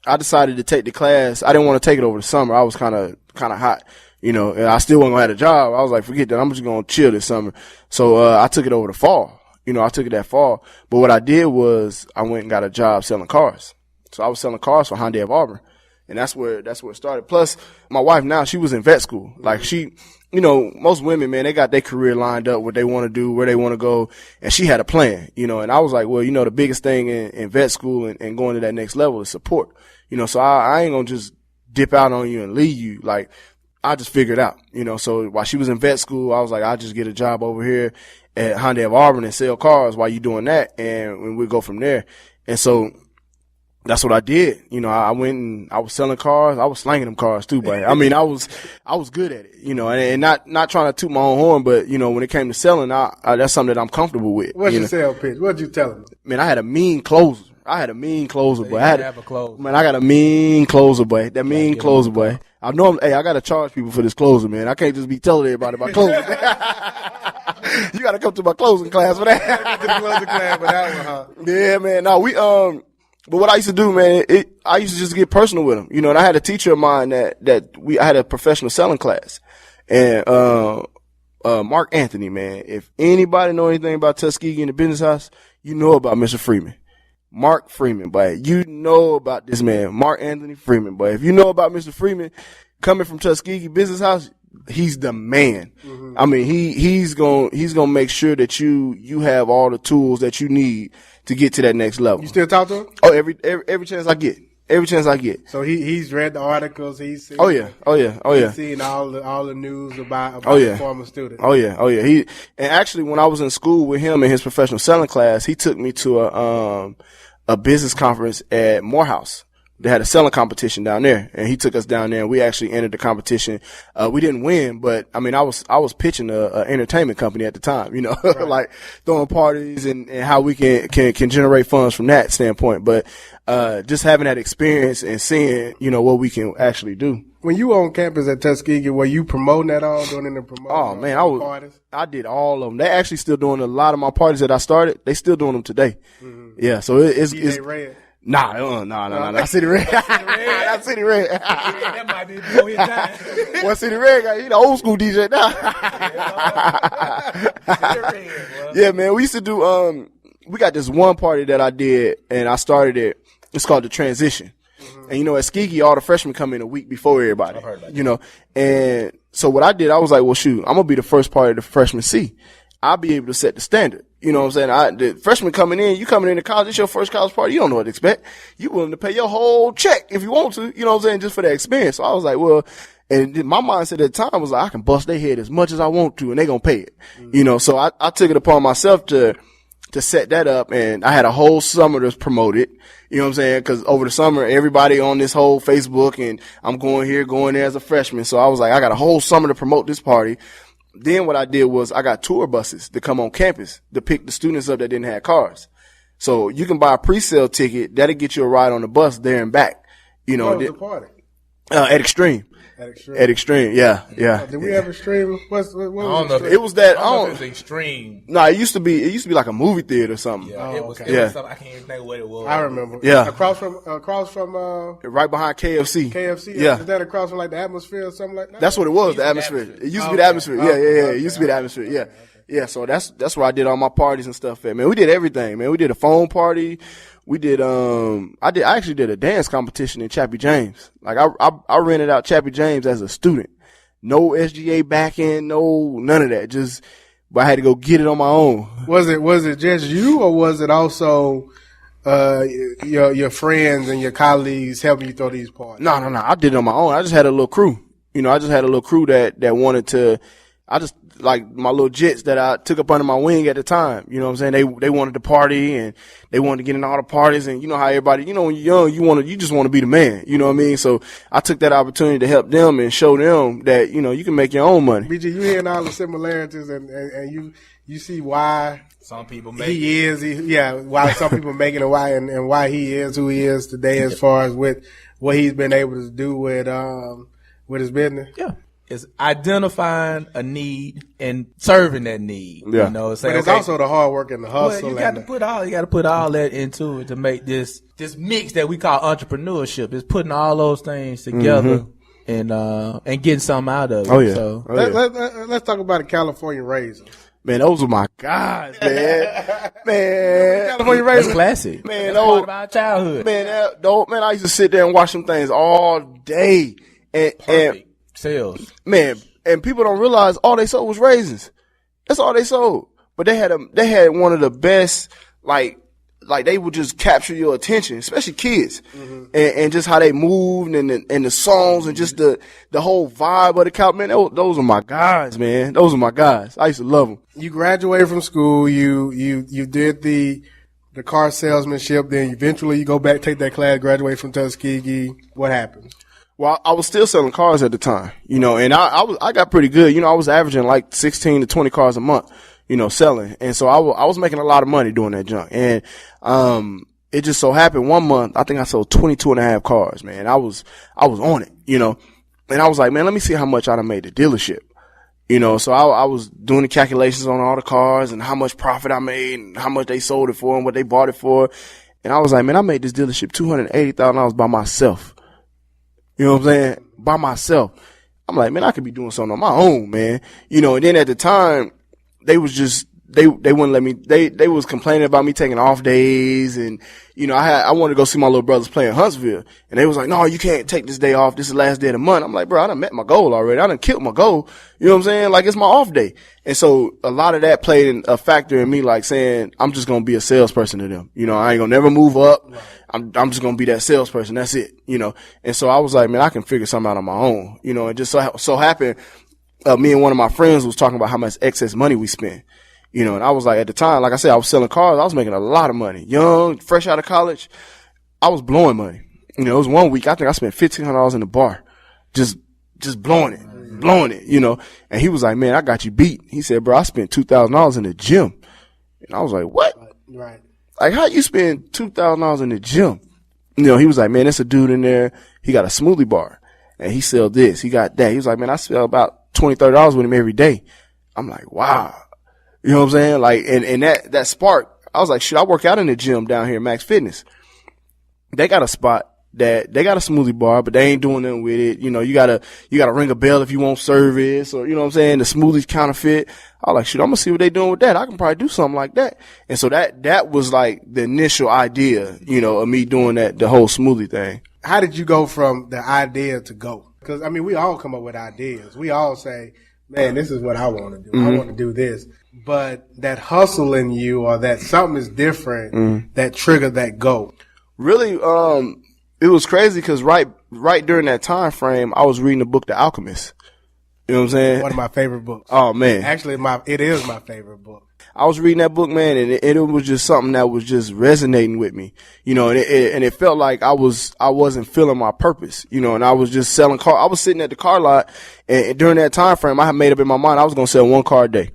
I decided to take the class. I didn't want to take it over the summer. I was kind of hot, you know, and I still wasn't gonna have a job. I was like, forget that. I'm just gonna chill this summer. So, I took it over the fall. You know, I took it that fall. But what I did was I went and got a job selling cars. So I was selling cars for Hyundai of Auburn. And that's where it started. Plus, my wife now, she was in vet school. Like she, you know, most women, man, they got their career lined up, what they want to do, where they want to go. And she had a plan, you know, and I was like, well, you know, the biggest thing in vet school and going to that next level is support. You know, so I ain't gonna just dip out on you and leave you. Like, I just figured out, you know, so while she was in vet school, I was like, I'll just get a job over here at Hyundai of Auburn and sell cars while you doing that, and we go from there. And so that's what I did. You know, I went and I was selling cars. I was slanging them cars too, but I mean, I was good at it, you know, and not trying to toot my own horn, but you know, when it came to selling, that's something that I'm comfortable with. What's your sales pitch? What'd you tell him? Man, I had a mean closer. Boy. I have a closer. Man, I got a mean closer, boy. That mean closer, boy. I gotta charge people for this closer, man. I can't just be telling everybody about closing. You gotta come to my closing class for that. To the closing class for that one, huh? Yeah, man. No, but what I used to do, man, I used to just get personal with them, you know. And I had a teacher of mine I had a professional selling class, and Mark Anthony, man. If anybody know anything about Tuskegee in the business house, you know about Mr. Freeman, Mark Freeman, boy. You know about this man, Mark Anthony Freeman, boy. If you know about Mr. Freeman coming from Tuskegee business house, he's the man. Mm-hmm. I mean, he's gonna make sure that you have all the tools that you need to get to that next level. You still talk to him? Oh, every chance I get. Every chance I get. So he's read the articles. He's seen. Oh yeah. He's seen all the news about the former student. Oh yeah. And actually, when I was in school with him in his professional selling class, he took me to a business conference at Morehouse. They had a selling competition down there, and he took us down there, and we actually entered the competition. We didn't win, but I mean, I was pitching a entertainment company at the time, you know, right. Like throwing parties and how we can generate funds from that standpoint. But just having that experience and seeing, you know, what we can actually do. When you were on campus at Tuskegee, were you promoting that all, doing any promotion? Oh man, parties? I did all of them. They actually still doing a lot of my parties that I started. They still doing them today. Mm-hmm. Yeah, so it's Red. Nah. That's City Red. That's City Red. That might be before his time. Well, City Red got, the old school DJ now. City Red, yeah, man, we used to do, we got this one party that I did, and I started it. It's called The Transition. Mm-hmm. And, you know, at Tuskegee, all the freshmen come in a week before everybody. I've heard about you know, and so what I did, I was like, well, shoot, I'm going to be the first party the freshmen see. I'll be able to set the standard. You know what I'm saying? The freshmen coming in, you coming into college, it's your first college party. You don't know what to expect. You willing to pay your whole check if you want to, you know what I'm saying, just for that experience. So I was like, well, and my mindset at the time was like, I can bust their head as much as I want to and they gonna pay it. Mm-hmm. You know, so I took it upon myself to set that up, and I had a whole summer to promote it. You know what I'm saying? Cause over the summer, everybody on this whole Facebook, and I'm going here, going there as a freshman. So I was like, I got a whole summer to promote this party. Then what I did was I got tour buses to come on campus to pick the students up that didn't have cars. So you can buy a pre-sale ticket. That'll get you a ride on the bus there and back. You know, what was the party? At Extreme. At Extreme, yeah. Did we have Extreme? What was I don't know. Extreme? It was that. I don't know if it was Extreme. No, it used to be like a movie theater or something. Yeah, it was yeah. something. I can't even think what it was. I remember. Yeah. Across from right behind KFC. KFC. Yeah. Is that across from like the Atmosphere or something like that? That's what it was. The Atmosphere. It used to be the Atmosphere. Yeah. It used to be the Atmosphere. Yeah. Yeah. So that's where I did all my parties and stuff at, man. We did everything, man. We did a phone party. We did, I actually did a dance competition in Chappie James. Like I rented out Chappie James as a student. No SGA backing, none of that. But I had to go get it on my own. Was it just you, or was it also, your friends and your colleagues helping you throw these parties? No. I did it on my own. I just had a little crew. You know, I just had a little crew that wanted to, like my little jits that I took up under my wing at the time. You know what I'm saying? They wanted to party, and they wanted to get in all the parties, and you know how everybody, you know, when you're young, you just want to be the man. You know what I mean? So I took that opportunity to help them and show them that, you know, you can make your own money. BG, you hearing all the similarities, and you see why some people make why some people make it, and why he is who he is today, as far as with what he's been able to do with his business. Yeah. It's identifying a need and serving that need. Yeah. You know, but it's also the hard work and the hustle. Well, you got to put all that into it to make this mix that we call entrepreneurship. It's putting all those things together and getting something out of it. Oh yeah. So let's talk about the California raisins. Man, those were my guys, man. Man, California that's raisins. Classic. Man, that's part of our childhood. Man, I used to sit there and watch them things all day. And sales. Man, and people don't realize all they sold was raisins. That's all they sold. But they had one of the best, like, like they would just capture your attention, especially kids, and just how they moved and the songs and just the whole vibe of the Cowboys. Man, those are my guys, man. Those are my guys. I used to love them. You graduated from school. You did the car salesmanship. Then eventually you go back, take that class, graduate from Tuskegee. What happened? Well, I was still selling cars at the time, and I got pretty good. I was averaging like 16 to 20 cars a month, selling. And so I was making a lot of money doing that junk. And, it just so happened one month, I think I sold 22 and a half cars, man. I was on it, and I was like, man, let me see how much I done made the dealership, so I was doing the calculations on all the cars and how much profit I made and how much they sold it for and what they bought it for. And I was like, man, I made this dealership $280,000 by myself. You know what I'm saying? By myself. I'm like, man, I could be doing something on my own, man. And then at the time, they was just, they wouldn't let me, they was complaining about me taking off days. And, I wanted to go see my little brothers play in Huntsville. And they was like, no, you can't take this day off. This is the last day of the month. I'm like, bro, I done met my goal already. I done killed my goal. You know what I'm saying? Like, it's my off day. And so a lot of that played a factor in me, like saying, I'm just going to be a salesperson to them. I ain't going to never move up. I'm just going to be that salesperson. That's it. And so I was like, man, I can figure something out on my own. It just so happened, me and one of my friends was talking about how much excess money we spend. And I was like, at the time, like I said, I was selling cars. I was making a lot of money. Young, fresh out of college, I was blowing money. It was one week, I think I spent $1,500 in the bar. Just blowing it. And he was like, man, I got you beat. He said, bro, I spent $2,000 in the gym. And I was like, what? Right. Like, how you spend $2,000 in the gym? He was like, man, there's a dude in there. He got a smoothie bar and he sell this. He got that. He was like, man, I sell about $20, $30 with him every day. I'm like, wow. You know what I'm saying? Like, and that spark, I was like, shoot, I work out in the gym down here at Max Fitness. They got a spot that they got a smoothie bar, but they ain't doing nothing with it. You gotta ring a bell if you want service, or, you know what I'm saying? The smoothies counterfeit. I was like, shoot, I'm gonna see what they doing with that. I can probably do something like that. And so that was like the initial idea, of me doing the whole smoothie thing. How did you go from the idea to go? Because, we all come up with ideas. We all say, man, this is what I want to do. I want to do this. But that hustle in you, or that something is different that triggered that go. Really, it was crazy because right during that time frame, I was reading the book The Alchemist. You know what I'm saying? One of my favorite books. Oh, man. Actually, it is my favorite book. I was reading that book, man, and it was just something that was just resonating with me, and it felt like I wasn't feeling my purpose, and I was just selling cars. I was sitting at the car lot, and during that time frame, I had made up in my mind I was going to sell one car a day,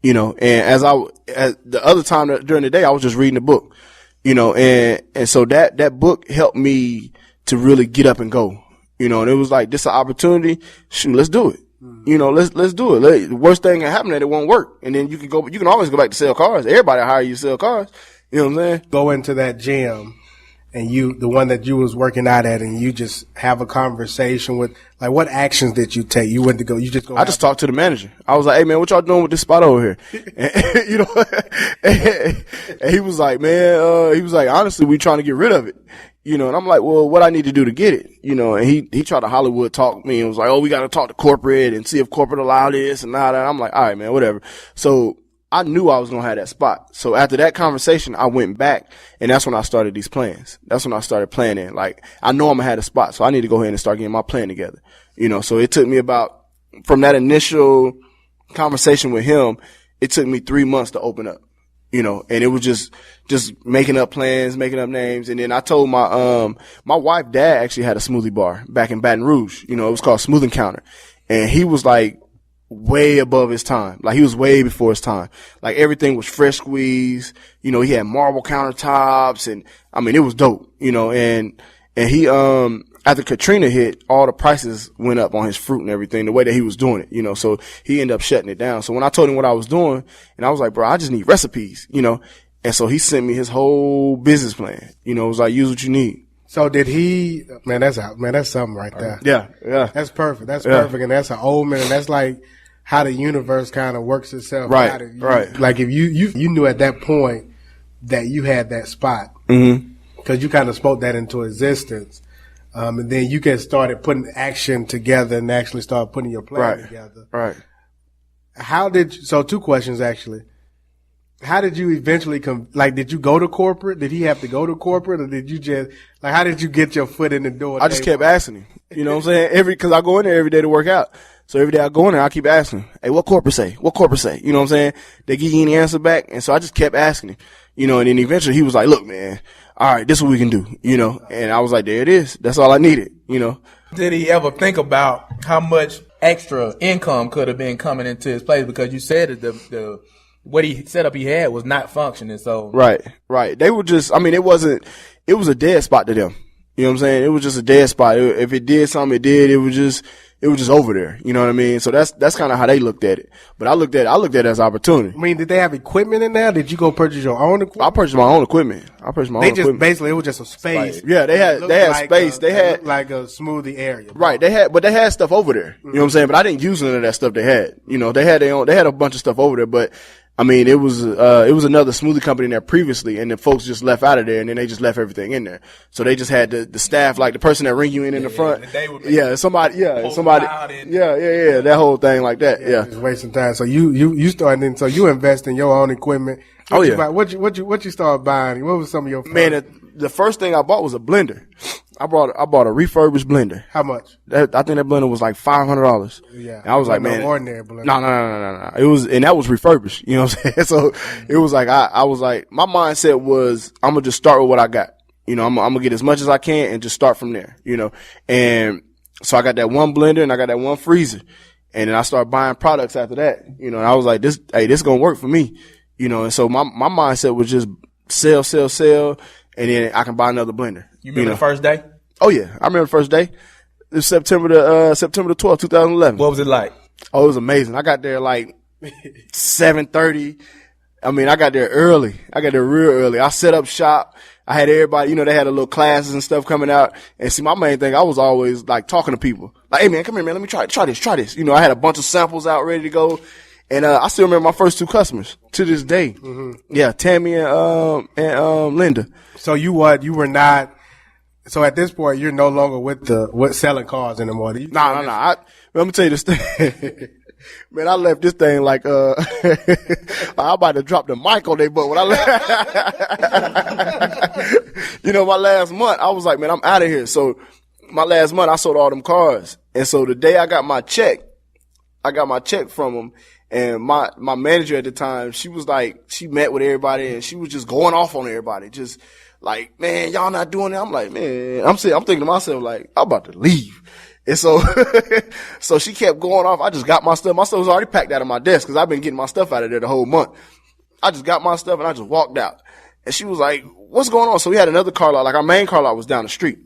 and as the other time during the day, I was just reading the book, and so that book helped me to really get up and go, and it was like, this is an opportunity. Shoot, let's do it. Let's do it. The worst thing can happen that it won't work. And then you can always go back to sell cars. Everybody hire you to sell cars. You know what I'm saying? Go into that gym and the one that you was working out at, and you just have a conversation with, like, what actions did you take? You went to go, you just go. I just talked to the manager. I was like, hey man, what y'all doing with this spot over here? And he was like, man, honestly, we trying to get rid of it. And I'm like, well, what I need to do to get it, and he tried to Hollywood talk me and was like, oh, we got to talk to corporate and see if corporate allow this and all that. I'm like, all right, man, whatever. So I knew I was going to have that spot. So after that conversation, I went back, and that's when I started these plans. That's when I started planning. Like, I know I'm going to have a spot, so I need to go ahead and start getting my plan together. So it took me from that initial conversation with him, it took me 3 months to open up. And it was just making up plans, making up names. And then I told my wife, dad actually had a smoothie bar back in Baton Rouge. It was called Smooth Encounter. And he was like way above his time. Like, he was way before his time. Like, everything was fresh squeezed. He had marble countertops, and it was dope, and he, after Katrina hit, all the prices went up on his fruit and everything, the way that he was doing it, so he ended up shutting it down. So when I told him what I was doing, and I was like, bro, I just need recipes, and so he sent me his whole business plan, it was like, use what you need. So did he, man, that's something right there. Yeah. That's perfect. That's perfect. And that's an omen, and that's like how the universe kind of works itself out. Right. Like, if you knew at that point that you had that spot, because you kind of spoke that into existence. And then you get started putting action together and actually start putting your plan together. Right. So 2 questions, actually. How did you eventually did you go to corporate? Did he have to go to corporate, or did you just how did you get your foot in the door? I just kept asking him. You know what I'm saying? Cause I go in there every day to work out. So every day I go in there, I keep asking him, hey, what corporate say? What corporate say? You know what I'm saying? They give you any answer back. And so I just kept asking him, you know, and then eventually he was like, look, man, all right, this is what we can do, you know? And I was like, there it is. That's all I needed, you know? Did he ever think about how much extra income could have been coming into his place? Because you said that what he set up he had was not functioning. So right. They were just, I mean, it was a dead spot to them. You know what I'm saying? It was just a dead spot. If it did something, it did. It was just over there. You know what I mean? So that's kind of how they looked at it. But I looked at it as opportunity. I mean, did they have equipment in there? Did you go purchase your own equipment? I purchased my own equipment. Basically, it was just a space. Yeah, they had space. They had like a smoothie area. Right. They had stuff over there. You know what I'm saying? But I didn't use none of that stuff they had. You know, they had a bunch of stuff over there, but I mean, it was another smoothie company in there previously, and the folks just left out of there, and then they just left everything in there. So they just had the staff, like the person that ring you in the front. Somebody, that whole thing like that. Yeah. Just wasting time. So you started, so you invest in your own equipment. What you started buying? What was some of your the first thing I bought was a blender. I bought a refurbished blender. How much? I think that blender was like $500. Yeah. And I was like, man, ordinary blender. No. It was, and that was refurbished. You know what I'm saying? So it was like, I was like, my mindset was, I'm gonna just start with what I got. You know, I'm gonna get as much as I can and just start from there. You know, and so I got that one blender and I got that one freezer, and then I started buying products after that. You know, and I was like, this gonna work for me. You know, and so my mindset was just sell, and then I can buy another blender. You remember the first day? Oh yeah, I remember the first day. It was September the 12th, 2011. What was it like? Oh, it was amazing. I got there like 7:30. I mean, I got there early. I got there real early. I set up shop. I had everybody, you know, they had a little classes and stuff coming out. And see, my main thing, I was always like talking to people. Like, hey man, come here, man. Let me try this. You know, I had a bunch of samples out ready to go. And I still remember my first two customers to this day. Mm-hmm. Yeah, Tammy and Linda. So you were not. So at this point, you're no longer with selling cars anymore. Nah. Let me tell you this thing. Man, I left this thing like I'm about to drop the mic on their butt when I left. You know, my last month, I was like, man, I'm out of here. So my last month, I sold all them cars. And so the day I got my check from them. And my manager at the time, she was like, she met with everybody and she was just going off on everybody. Just like, man, y'all not doing it. I'm like, man, I'm thinking to myself, like, I'm about to leave. And so, so she kept going off. I just got my stuff. My stuff was already packed out of my desk because I've been getting my stuff out of there the whole month. I just got my stuff and I just walked out. And she was like, what's going on? So we had another car lot, like our main car lot was down the street.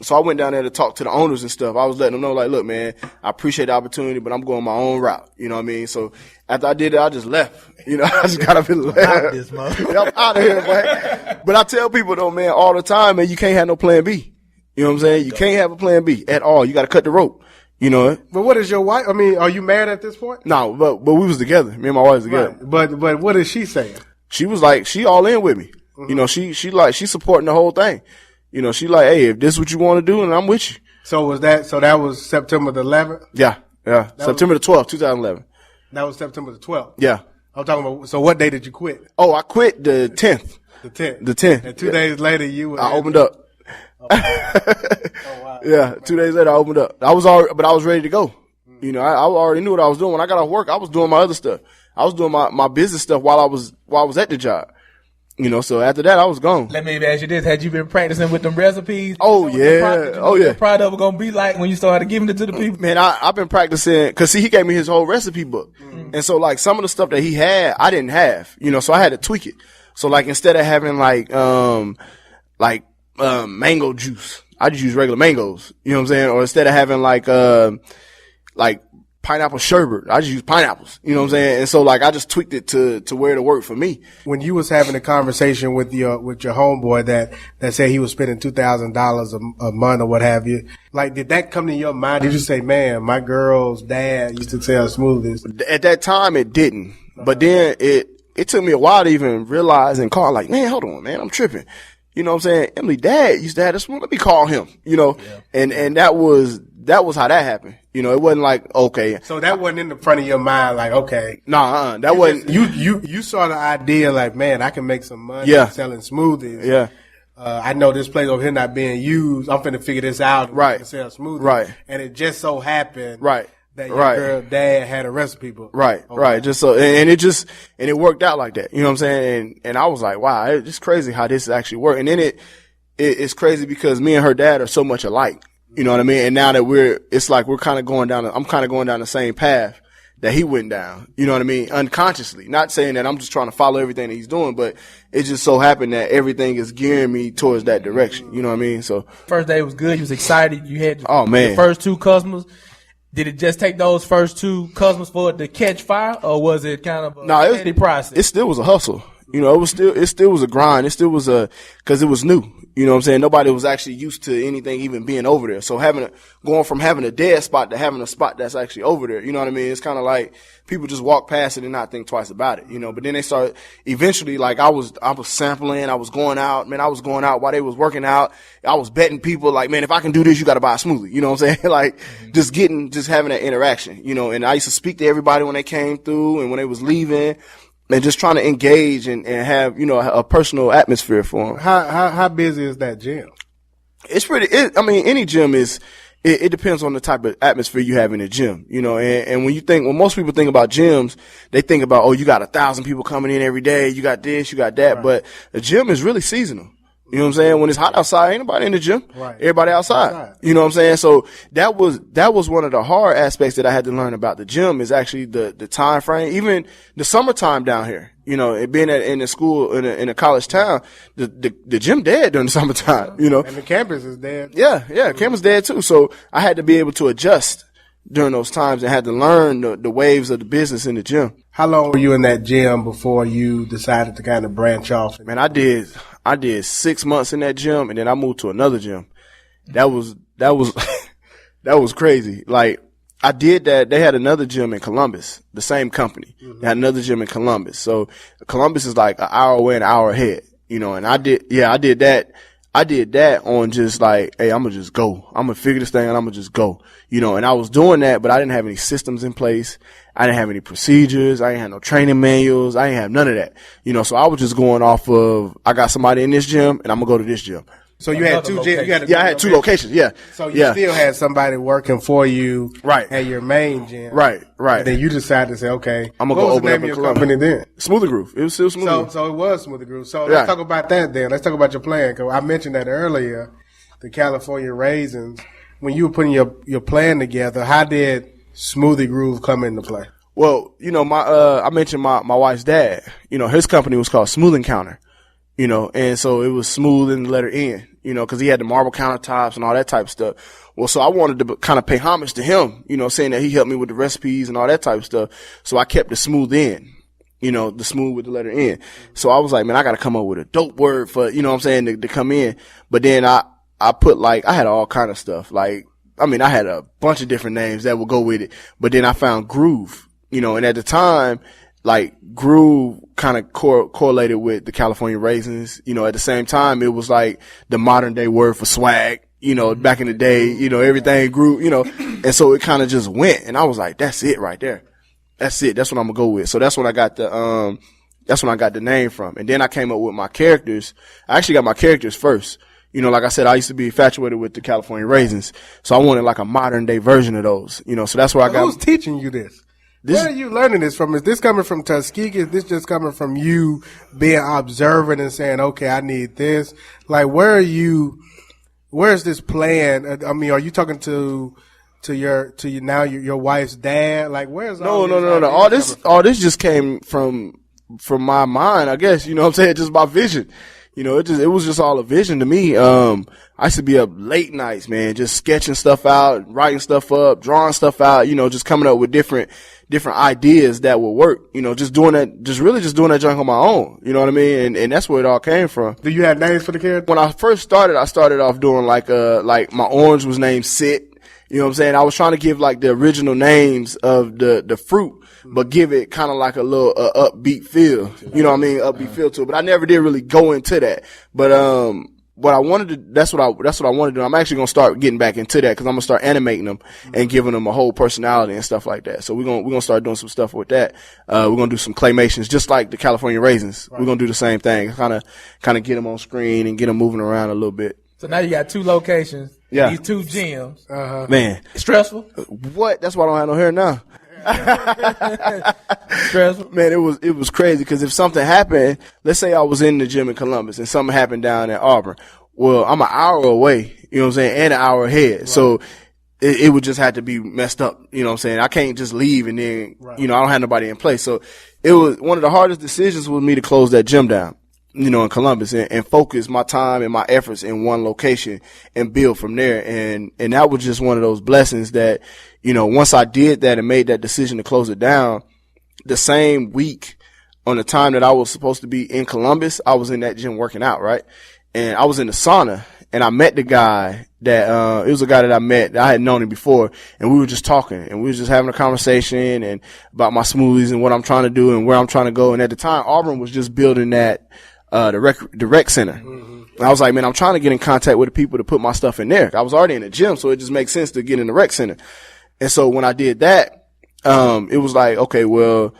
So I went down there to talk to the owners and stuff. I was letting them know, like, look, man, I appreciate the opportunity, but I'm going my own route. You know what I mean? So after I did it, I just left. You know, I just got up and left. I'm out of here, man. But I tell people though, man, all the time, man, you can't have no plan B. You know what I'm saying? You can't have a plan B at all. You got to cut the rope. You know? But what is your wife? I mean, are you married at this point? No, but we was together. Me and my wife was together. Right. But what is she saying? She was like, she all in with me. Mm-hmm. You know, she supporting the whole thing. You know, she like, hey, if this is what you want to do, and I'm with you. So that was September the 11th? Yeah. September the 12th, 2011. That was September the 12th? Yeah. I'm talking about, so what day did you quit? Oh, I quit the 10th. The 10th. The 10th. And 2 days later, I opened up. Oh, wow. Yeah, 2 days later, I opened up. I was ready to go. You know, I already knew what I was doing. When I got off work, I was doing my other stuff. I was doing my business stuff while I was at the job. You know, so after that, I was gone. Let me ask you this. Had you been practicing with them recipes? Oh, yeah. The product was going to be like when you started giving it to the people? Man, I've been practicing, cause see, he gave me his whole recipe book. Mm-hmm. And so like some of the stuff that he had, I didn't have, you know, so I had to tweak it. So like instead of having mango juice, I just use regular mangoes. You know what I'm saying? Or instead of having like pineapple sherbet, I just use pineapples. You know what I'm saying? And so like I just tweaked it to where it worked for me. When you was having a conversation with your homeboy that said he was spending $2,000 a month or what have you, like did that come to your mind? Did you say, man, my girl's dad used to sell smoothies? At that time it didn't. But then it took me a while to even realize and call like, man, hold on, man, I'm tripping. You know what I'm saying? Emily dad used to have this one. Let me call him, you know? Yeah. And that was that was how that happened. You know, it wasn't like, okay. So that wasn't in the front of your mind, like, okay. Nah, that wasn't. You saw the idea, like, man, I can make some money selling smoothies. Yeah. I know this place over here not being used. I'm finna figure this out. Right. And sell smoothies. Right. And it just so happened. Right. That your girl dad had a recipe book. Right. Okay. Right. Just so, and it worked out like that. You know what I'm saying? And I was like, wow, it's just crazy how this actually worked. And then it's crazy because me and her dad are so much alike. You know what I mean? And now that it's like I'm kind of going down the same path that he went down. You know what I mean? Unconsciously. Not saying that I'm just trying to follow everything that he's doing, but it just so happened that everything is gearing me towards that direction. You know what I mean? So first day was good. You was excited. You had the first 2 customers. Did it just take those first 2 customers for it to catch fire, or was it kind of a steady process? It still was a hustle. You know, it still was a grind. It still was cause it was new. You know what I'm saying? Nobody was actually used to anything even being over there. So going from having a dead spot to having a spot that's actually over there, you know what I mean? It's kind of like people just walk past it and not think twice about it, you know, but then they start eventually, like I was sampling, I was going out while they was working out. I was betting people like, man, if I can do this, you got to buy a smoothie. You know what I'm saying? Like just having that interaction, you know, and I used to speak to everybody when they came through and when they was leaving. And just trying to engage and have, you know, a personal atmosphere for them. How busy is that gym? It's any gym it depends on the type of atmosphere you have in the gym, you know, and when most people think about gyms, they think about, oh, you got 1,000 people coming in every day, you got this, you got that, right. But the gym is really seasonal. You know what I'm saying? When it's hot outside, ain't nobody in the gym. Right. Everybody outside. You know what I'm saying? So that was one of the hard aspects that I had to learn about the gym is actually the time frame. Even the summertime down here, you know, it being in the school, in a college town, the gym dead during the summertime, you know. And the campus is dead. Yeah, campus dead too. So I had to be able to adjust during those times and had to learn the waves of the business in the gym. How long were you in that gym before you decided to kind of branch off? Man, I did 6 months in that gym and then I moved to another gym. That was that was crazy. Like I did that. They had another gym in Columbus, the same company. Mm-hmm. They had another gym in Columbus. So Columbus is like an hour away, an hour ahead, you know, and I did that. I did that on just like, hey, I'm going to just go. I'm going to figure this thing out. I'm going to just go, you know, and I was doing that, but I didn't have any systems in place. I didn't have any procedures. I didn't have no training manuals. I didn't have none of that, you know, so I was just going off of, I got somebody in this gym and I'm going to go to this gym. So you had 2 gyms? I had 2 locations. Yeah. So you still had somebody working for you, right, at your main gym, right. And then you decided to say, okay, I'm gonna go open up your company then? Smoothie Groove. It was still Smoothie Groove. So it was Smoothie Groove. So let's talk about that then. Let's talk about your plan. Cause I mentioned that earlier, the California raisins. When you were putting your plan together, how did Smoothie Groove come into play? Well, you know, I mentioned my wife's dad. You know, his company was called Smoothing Counter. You know, and so it was smooth in the letter N, you know, cause he had the marble countertops and all that type of stuff. Well, so I wanted to kind of pay homage to him, you know, saying that he helped me with the recipes and all that type of stuff. So I kept the smooth N, you know, the smooth with the letter N. So I was like, man, I got to come up with a dope word for, you know what I'm saying, to come in. But then I put like, I had all kind of stuff. Like, I mean, I had a bunch of different names that would go with it, but then I found groove, you know, and at the time, like groove kind of correlated with the California raisins, you know, at the same time, it was like the modern day word for swag, you know, back in the day, you know, everything grew, you know, and so it kind of just went and I was like, that's it right there. That's it. That's what I'm gonna go with. So that's when I got the name from. And then I came up with my characters. I actually got my characters first. You know, like I said, I used to be infatuated with the California raisins. So I wanted like a modern day version of those, you know, so that's where I got. Who's teaching you this? Where are you learning this from? Is this coming from Tuskegee? Is this just coming from you being observant and saying, okay, I need this? Like, where's this plan? I mean, are you talking to your wife's dad? Like, where's all this? No. All this just came from my mind, I guess, you know what I'm saying? Just my vision. You know, it was just all a vision to me. I used to be up late nights, man, just sketching stuff out, writing stuff up, drawing stuff out, you know, just coming up with different ideas that would work, you know, just doing that junk on my own, you know what I mean? And that's where it all came from. Do you have names for the character? When I first started, I started off doing like my orange was named Sit. You know what I'm saying? I was trying to give like the original names of the fruit, but give it kind of like a little upbeat feel. You know what I mean? Upbeat feel to it. But I never did really go into that. But what I wanted to, that's what I want to do. I'm actually going to start getting back into that because I'm going to start animating them and giving them a whole personality and stuff like that. So we're going to start doing some stuff with that. We're going to do some claymations just like the California Raisins. Right. We're going to do the same thing. Kind of get them on screen and get them moving around a little bit. So now you got 2 locations. Yeah. These 2 gyms. Man. Stressful? What? That's why I don't have no hair now. Stressful? Man, it was crazy because if something happened, let's say I was in the gym in Columbus and something happened down at Auburn. Well, I'm an hour away, you know what I'm saying, and an hour ahead. Right. So it would just have to be messed up, you know what I'm saying? I can't just leave and then, right. You know, I don't have nobody in place. So it was one of the hardest decisions was me to close that gym down, you know, in Columbus and focus my time and my efforts in one location and build from there. And that was just one of those blessings that, you know, once I did that and made that decision to close it down, the same week on the time that I was supposed to be in Columbus, I was in that gym working out, right? And I was in the sauna and I met the guy that, it was a guy that I met that I had known him before and we were just talking and we were just having a conversation and about my smoothies and what I'm trying to do and where I'm trying to go. And at the time, Auburn was just building that, the rec center. Mm-hmm. And I was like, man, I'm trying to get in contact with the people to put my stuff in there. I was already in the gym, so it just makes sense to get in the rec center. And so when I did that, it was like, okay, well,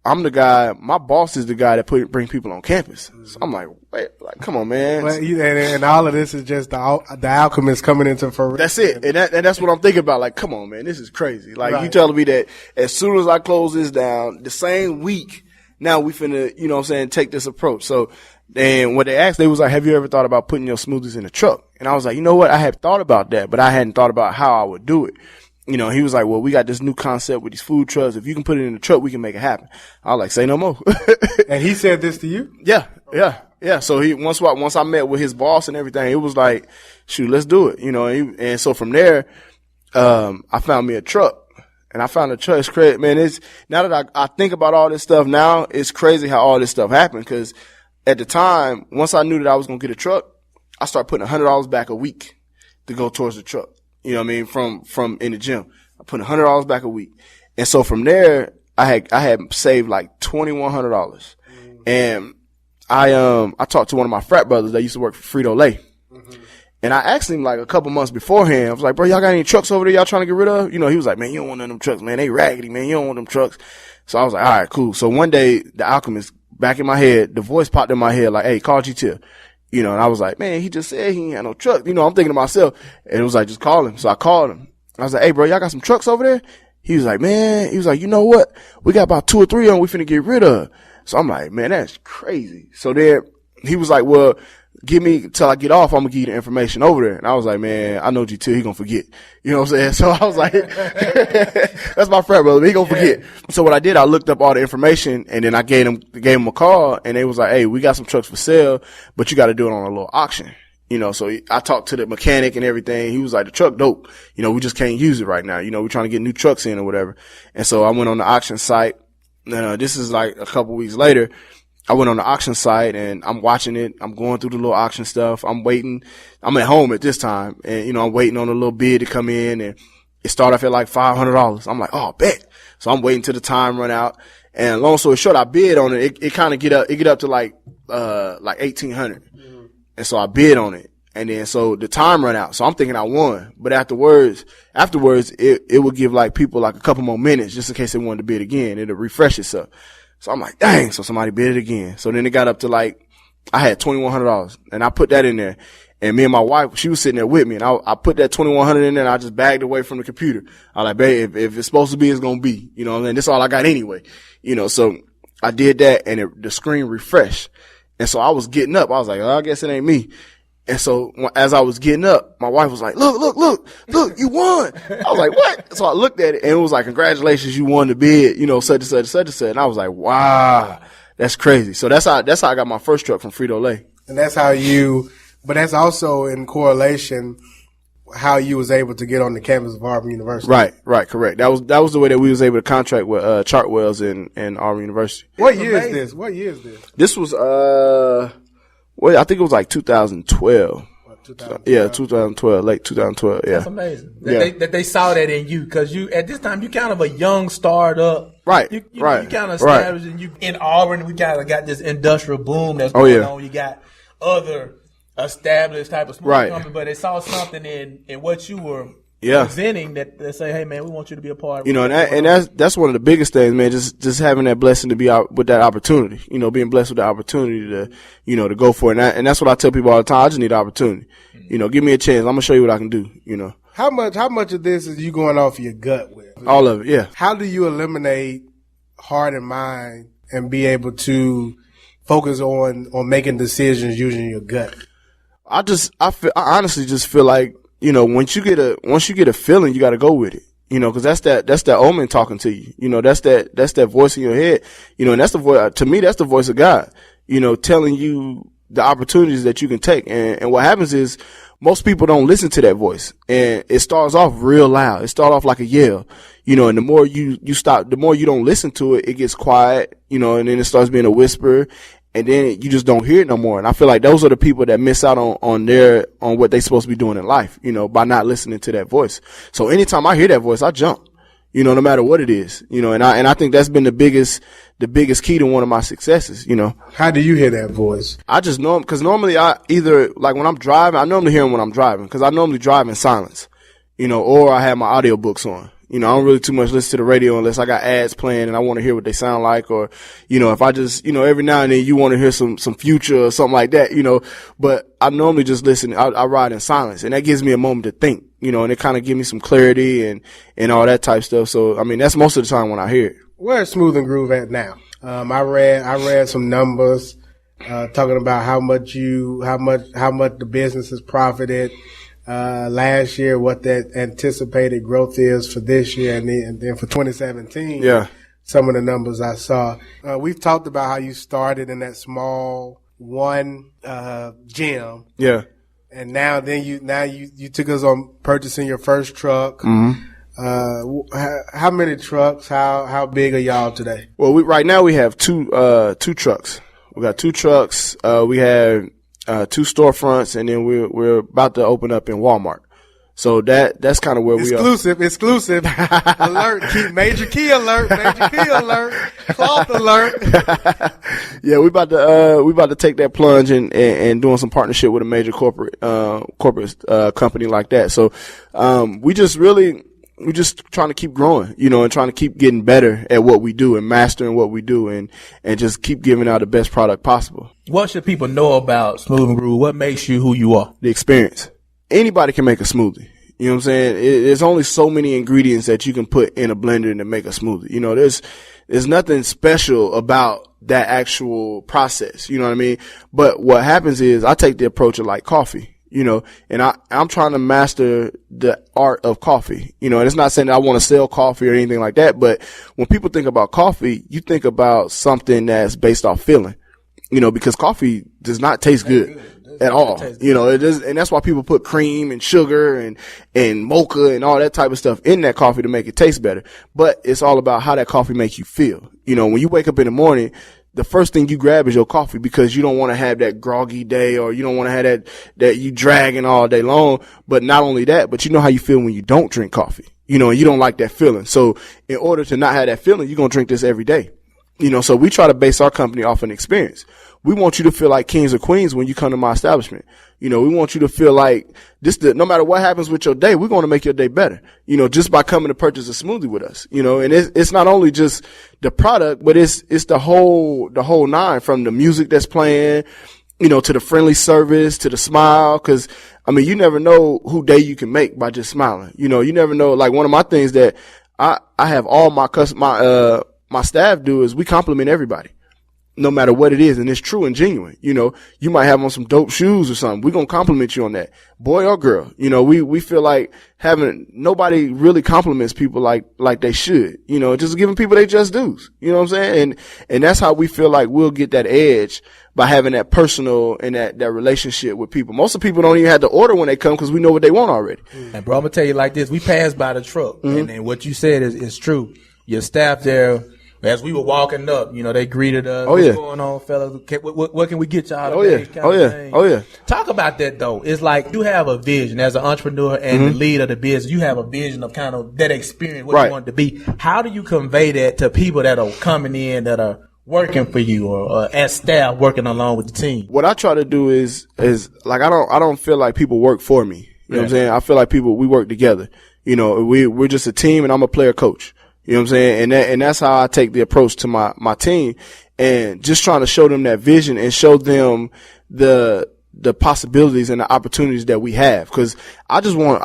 I'm the guy, my boss is the guy that bring people on campus. So I'm like, wait, like, come on, man. But, and all of this is just the alchemist coming into for That's it. And that's what I'm thinking about. Like, come on, man, this is crazy. Like, right. You telling me that as soon as I close this down, the same week, now we finna, you know what I'm saying, take this approach. So, and when they asked, they was like, have you ever thought about putting your smoothies in the truck? And I was like, you know what? I had thought about that, but I hadn't thought about how I would do it. You know, he was like, well, we got this new concept with these food trucks. If you can put it in the truck, we can make it happen. I was like, say no more. And he said this to you? Yeah. So once I met with his boss and everything, it was like, shoot, let's do it. You know, and so from there, I found me a truck. And I found a truck. It's crazy, man. It's now that I think about all this stuff now, it's crazy how all this stuff happened. Cause at the time, once I knew that I was going to get a truck, I started putting $100 back a week to go towards the truck. You know what I mean? From in the gym, I put $100 back a week. And so from there, I had saved like $2,100. And I talked to one of my frat brothers that used to work for Frito-Lay. Mm-hmm. And I asked him like a couple months beforehand, I was like, bro, y'all got any trucks over there y'all trying to get rid of? You know, he was like, man, you don't want none of them trucks, man. They raggedy, man. You don't want them trucks. So I was like, all right, cool. So one day, the alchemist, back in my head, the voice popped in my head like, hey, call G-Tip. You know, and I was like, man, he just said he ain't had no truck. You know, I'm thinking to myself, and it was like, just call him. So I called him. I was like, hey, bro, y'all got some trucks over there? He was like, man, you know what? We got about 2 or 3 of them we finna get rid of. So I'm like, man, that's crazy. So then he was like, well, give me till I get off, I'm gonna give you the information over there. And I was like, man, I know G2, he gonna forget. You know what I'm saying? So I was like, that's my friend, brother. He gonna forget. So what I did, I looked up all the information and then I gave him a call and they was like, hey, we got some trucks for sale, but you got to do it on a little auction. You know, so I talked to the mechanic and everything. He was like, the truck dope. You know, we just can't use it right now. You know, we're trying to get new trucks in or whatever. And so I went on the auction site. This is like a couple weeks later. I went on the auction site and I'm watching it. I'm going through the little auction stuff. I'm waiting. I'm at home at this time and, you know, I'm waiting on a little bid to come in and it started off at like $500. I'm like, oh, bet. So I'm waiting till the time run out. And long story short, I bid on it. It kind of get up to like 1,800. Mm-hmm. And so I bid on it. And then so the time run out. So I'm thinking I won. But afterwards, it would give like people like a couple more minutes just in case they wanted to bid again. It'll refresh itself. So I'm like, dang. So somebody bid it again. So then it got up to like, I had $2,100 and I put that in there. And me and my wife, she was sitting there with me and I put that $2,100 in there and I just bagged away from the computer. I was like, babe, if it's supposed to be, it's going to be, you know what I mean? This is all I got anyway. You know, so I did that and the screen refreshed. And so I was getting up. I was like, oh, I guess it ain't me. And so as I was getting up, my wife was like, look, you won. I was like, what? So I looked at it and it was like, congratulations, you won the bid, you know, such and such. And I was like, wow, that's crazy. So that's how I got my first truck from Frito-Lay. And that's how but that's also in correlation how you was able to get on the campus of Auburn University. Right, correct. That was the way that we was able to contract with Chartwells and Auburn University. What year is this? This was I think it was like 2012. 2012, late 2012. Yeah, that's amazing. That they saw that in you because you at this time you kind of a young startup. Right, you kind of established and you in Auburn. We kind of got this industrial boom that's going on. You got other established type of smoothie Right. company, but they saw something in what you were Yeah. presenting that they say, hey man, we want you to be a part of it. You know, and that's one of the biggest things, man. Just having that blessing to be out with that opportunity. You know, being blessed with the opportunity to, you know, to go for it. And that's what I tell people all the time. I just need the opportunity. You know, give me a chance. I'm gonna show you what I can do. You know, How much of this is you going off your gut with? all of it. Yeah. How do you eliminate heart and mind and be able to focus on making decisions using your gut? I honestly just feel like, you know, once you get a feeling, you got to go with it. You know, cause that's that omen talking to you. You know, that's that voice in your head. You know, and that's the voice, to me, that's the voice of God, you know, telling you the opportunities that you can take. And what happens is most people don't listen to that voice, and it starts off real loud. It starts off like a yell, you know, and the more you stop, the more you don't listen to it, it gets quiet, you know, and then it starts being a whisper. And then you just don't hear it no more. And I feel like those are the people that miss out on what they're supposed to be doing in life, you know, by not listening to that voice. So anytime I hear that voice, I jump, you know, no matter what it is, you know, and I think that's been the biggest key to one of my successes, you know. How do you hear that voice? I just know, cause normally I either, like when I'm driving, I normally hear them when I'm driving, cause I normally drive in silence, you know, or I have my audiobooks on. You know, I don't really too much listen to the radio unless I got ads playing and I want to hear what they sound like, or, you know, if I just, you know, every now and then you want to hear some Future or something like that, you know, but I normally just listen. I ride in silence, and that gives me a moment to think, you know, and it kind of gives me some clarity and all that type stuff. So, I mean, that's most of the time when I hear it. Where's Smooth and Groove at now? I read some numbers, talking about how much the business has profited, last year, what that anticipated growth is for this year, and then for 2017. Yeah. Some of the numbers I saw. We've talked about how you started in that small one gym. Yeah. And now you took us on purchasing your first truck. Mm-hmm. How many trucks? How big are y'all today? Well, right now we have two trucks. We got 2 trucks. We have 2 storefronts, and then we're about to open up in Walmart. So that's kind of where we are. Exclusive alert. Major key alert, cloth alert. Yeah, we about to take that plunge and doing some partnership with a major corporate company like that. So, we're just trying to keep growing, you know, and trying to keep getting better at what we do and mastering what we do, and just keep giving out the best product possible. What should people know about Smooth and Groove? What makes you who you are? The experience. Anybody can make a smoothie. You know what I'm saying? There's only so many ingredients that you can put in a blender to make a smoothie. You know, there's nothing special about that actual process. You know what I mean? But what happens is I take the approach of like coffee. You know, and I'm trying to master the art of coffee, you know, and it's not saying that I want to sell coffee or anything like that, but when people think about coffee, you think about something that's based off feeling, you know, because coffee does not taste good at all, you know, it does, and that's why people put cream and sugar and mocha and all that type of stuff in that coffee to make it taste better. But it's all about how that coffee makes you feel. You know, when you wake up in the morning, the first thing you grab is your coffee because you don't want to have that groggy day, or you don't want to have that you dragging all day long. But not only that, but you know how you feel when you don't drink coffee, you know, and you don't like that feeling. So in order to not have that feeling, you're going to drink this every day. You know, so we try to base our company off an experience. We want you to feel like kings or queens when you come to my establishment. You know, we want you to feel like no matter what happens with your day, we're going to make your day better, you know, just by coming to purchase a smoothie with us, you know, and it's not only just the product, but it's the whole nine, from the music that's playing, you know, to the friendly service, to the smile. Cause I mean, you never know who day you can make by just smiling. You know, you never know. Like one of my things that I have all my staff do is we compliment everybody, no matter what it is. And it's true and genuine. You know, you might have on some dope shoes or something. We're going to compliment you on that, boy or girl. You know, we feel like nobody really compliments people like they should, you know, just giving people their just dues. You know what I'm saying? And that's how we feel like we'll get that edge, by having that personal and that relationship with people. Most of the people don't even have to order when they come because we know what they want already. And bro, I'm going to tell you like this. We passed by the truck, Mm-hmm. and what you said is true. Your staff there, as we were walking up, you know, they greeted us. Oh, What's yeah. going on, fellas? What can we get y'all Oh, today? yeah. Oh, yeah. Oh, yeah. Talk about that, though. It's like you have a vision as an entrepreneur and the lead of the business. You have a vision of kind of that experience, what Right. you want it to be. How do you convey that to people that are coming in, that are working for you or as staff working along with the team? What I try to do is like, I don't feel like people work for me. You know what I'm saying? I feel like we work together. You know, we're just a team, and I'm a player coach. You know what I'm saying? And that's how I take the approach to my team, and just trying to show them that vision and show them the possibilities and the opportunities that we have. Cause I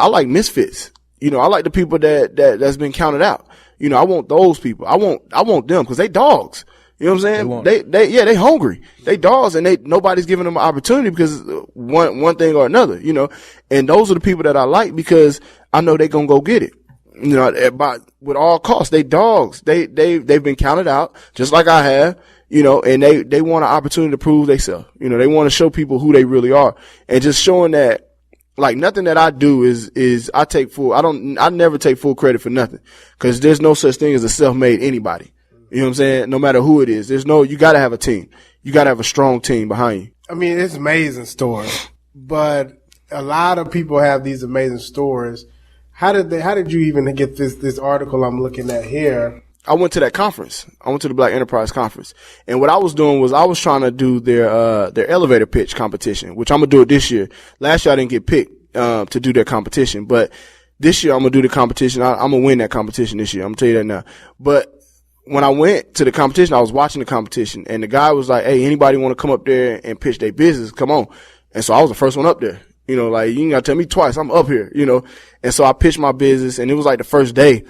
like misfits. You know, I like the people that's been counted out. You know, I want those people. I want them because they dogs. You know what I'm saying? They hungry. They dogs, and nobody's giving them an opportunity because one thing or another, you know. And those are the people that I like because I know they gonna go get it. You know, with all costs, they dogs. They've been counted out just like I have, you know, and they want an opportunity to prove themselves. You know, they want to show people who they really are, and just showing that, like, nothing that I do is I never take full credit for nothing, because there's no such thing as a self-made anybody. You know what I'm saying? No matter who it is, you gotta have a team. You gotta have a strong team behind you. I mean, it's amazing stories, but a lot of people have these amazing stories. How did you even get this article I'm looking at here? I went to that conference. I went to the Black Enterprise Conference. And what I was doing was I was trying to do their elevator pitch competition, which I'm going to do it this year. Last year I didn't get picked, to do their competition, but this year I'm going to do the competition. I'm going to win that competition this year. I'm going to tell you that now. But when I went to the competition, I was watching the competition, and the guy was like, "Hey, anybody want to come up there and pitch their business? Come on." And so I was the first one up there. You know, like, you ain't got to tell me twice. I'm up here, you know. And so I pitched my business, and it was like the first day.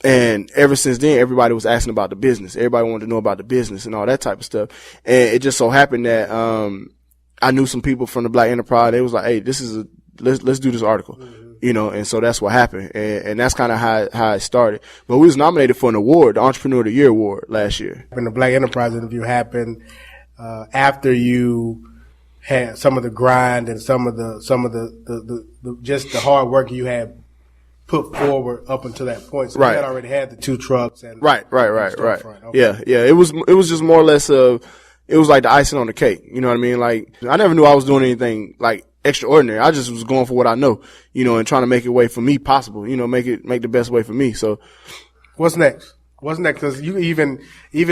And ever since then, everybody was asking about the business. Everybody wanted to know about the business and all that type of stuff. And it just so happened that I knew some people from the Black Enterprise. They was like, "Hey, let's do this article." You know, and so that's what happened. And that's kind of how it started. But we was nominated for an award, the Entrepreneur of the Year award, last year. When the Black Enterprise interview happened, after you had some of the grind and some of the just the hard work you had put forward up until that point. So right. you had already had the 2 trucks and right. Okay. Yeah. It was just more or less it was like the icing on the cake. You know what I mean? Like, I never knew I was doing anything like extraordinary. I just was going for what I know, you know, and trying to make it way for me possible, you know, make the best way for me. So what's next? Cause you even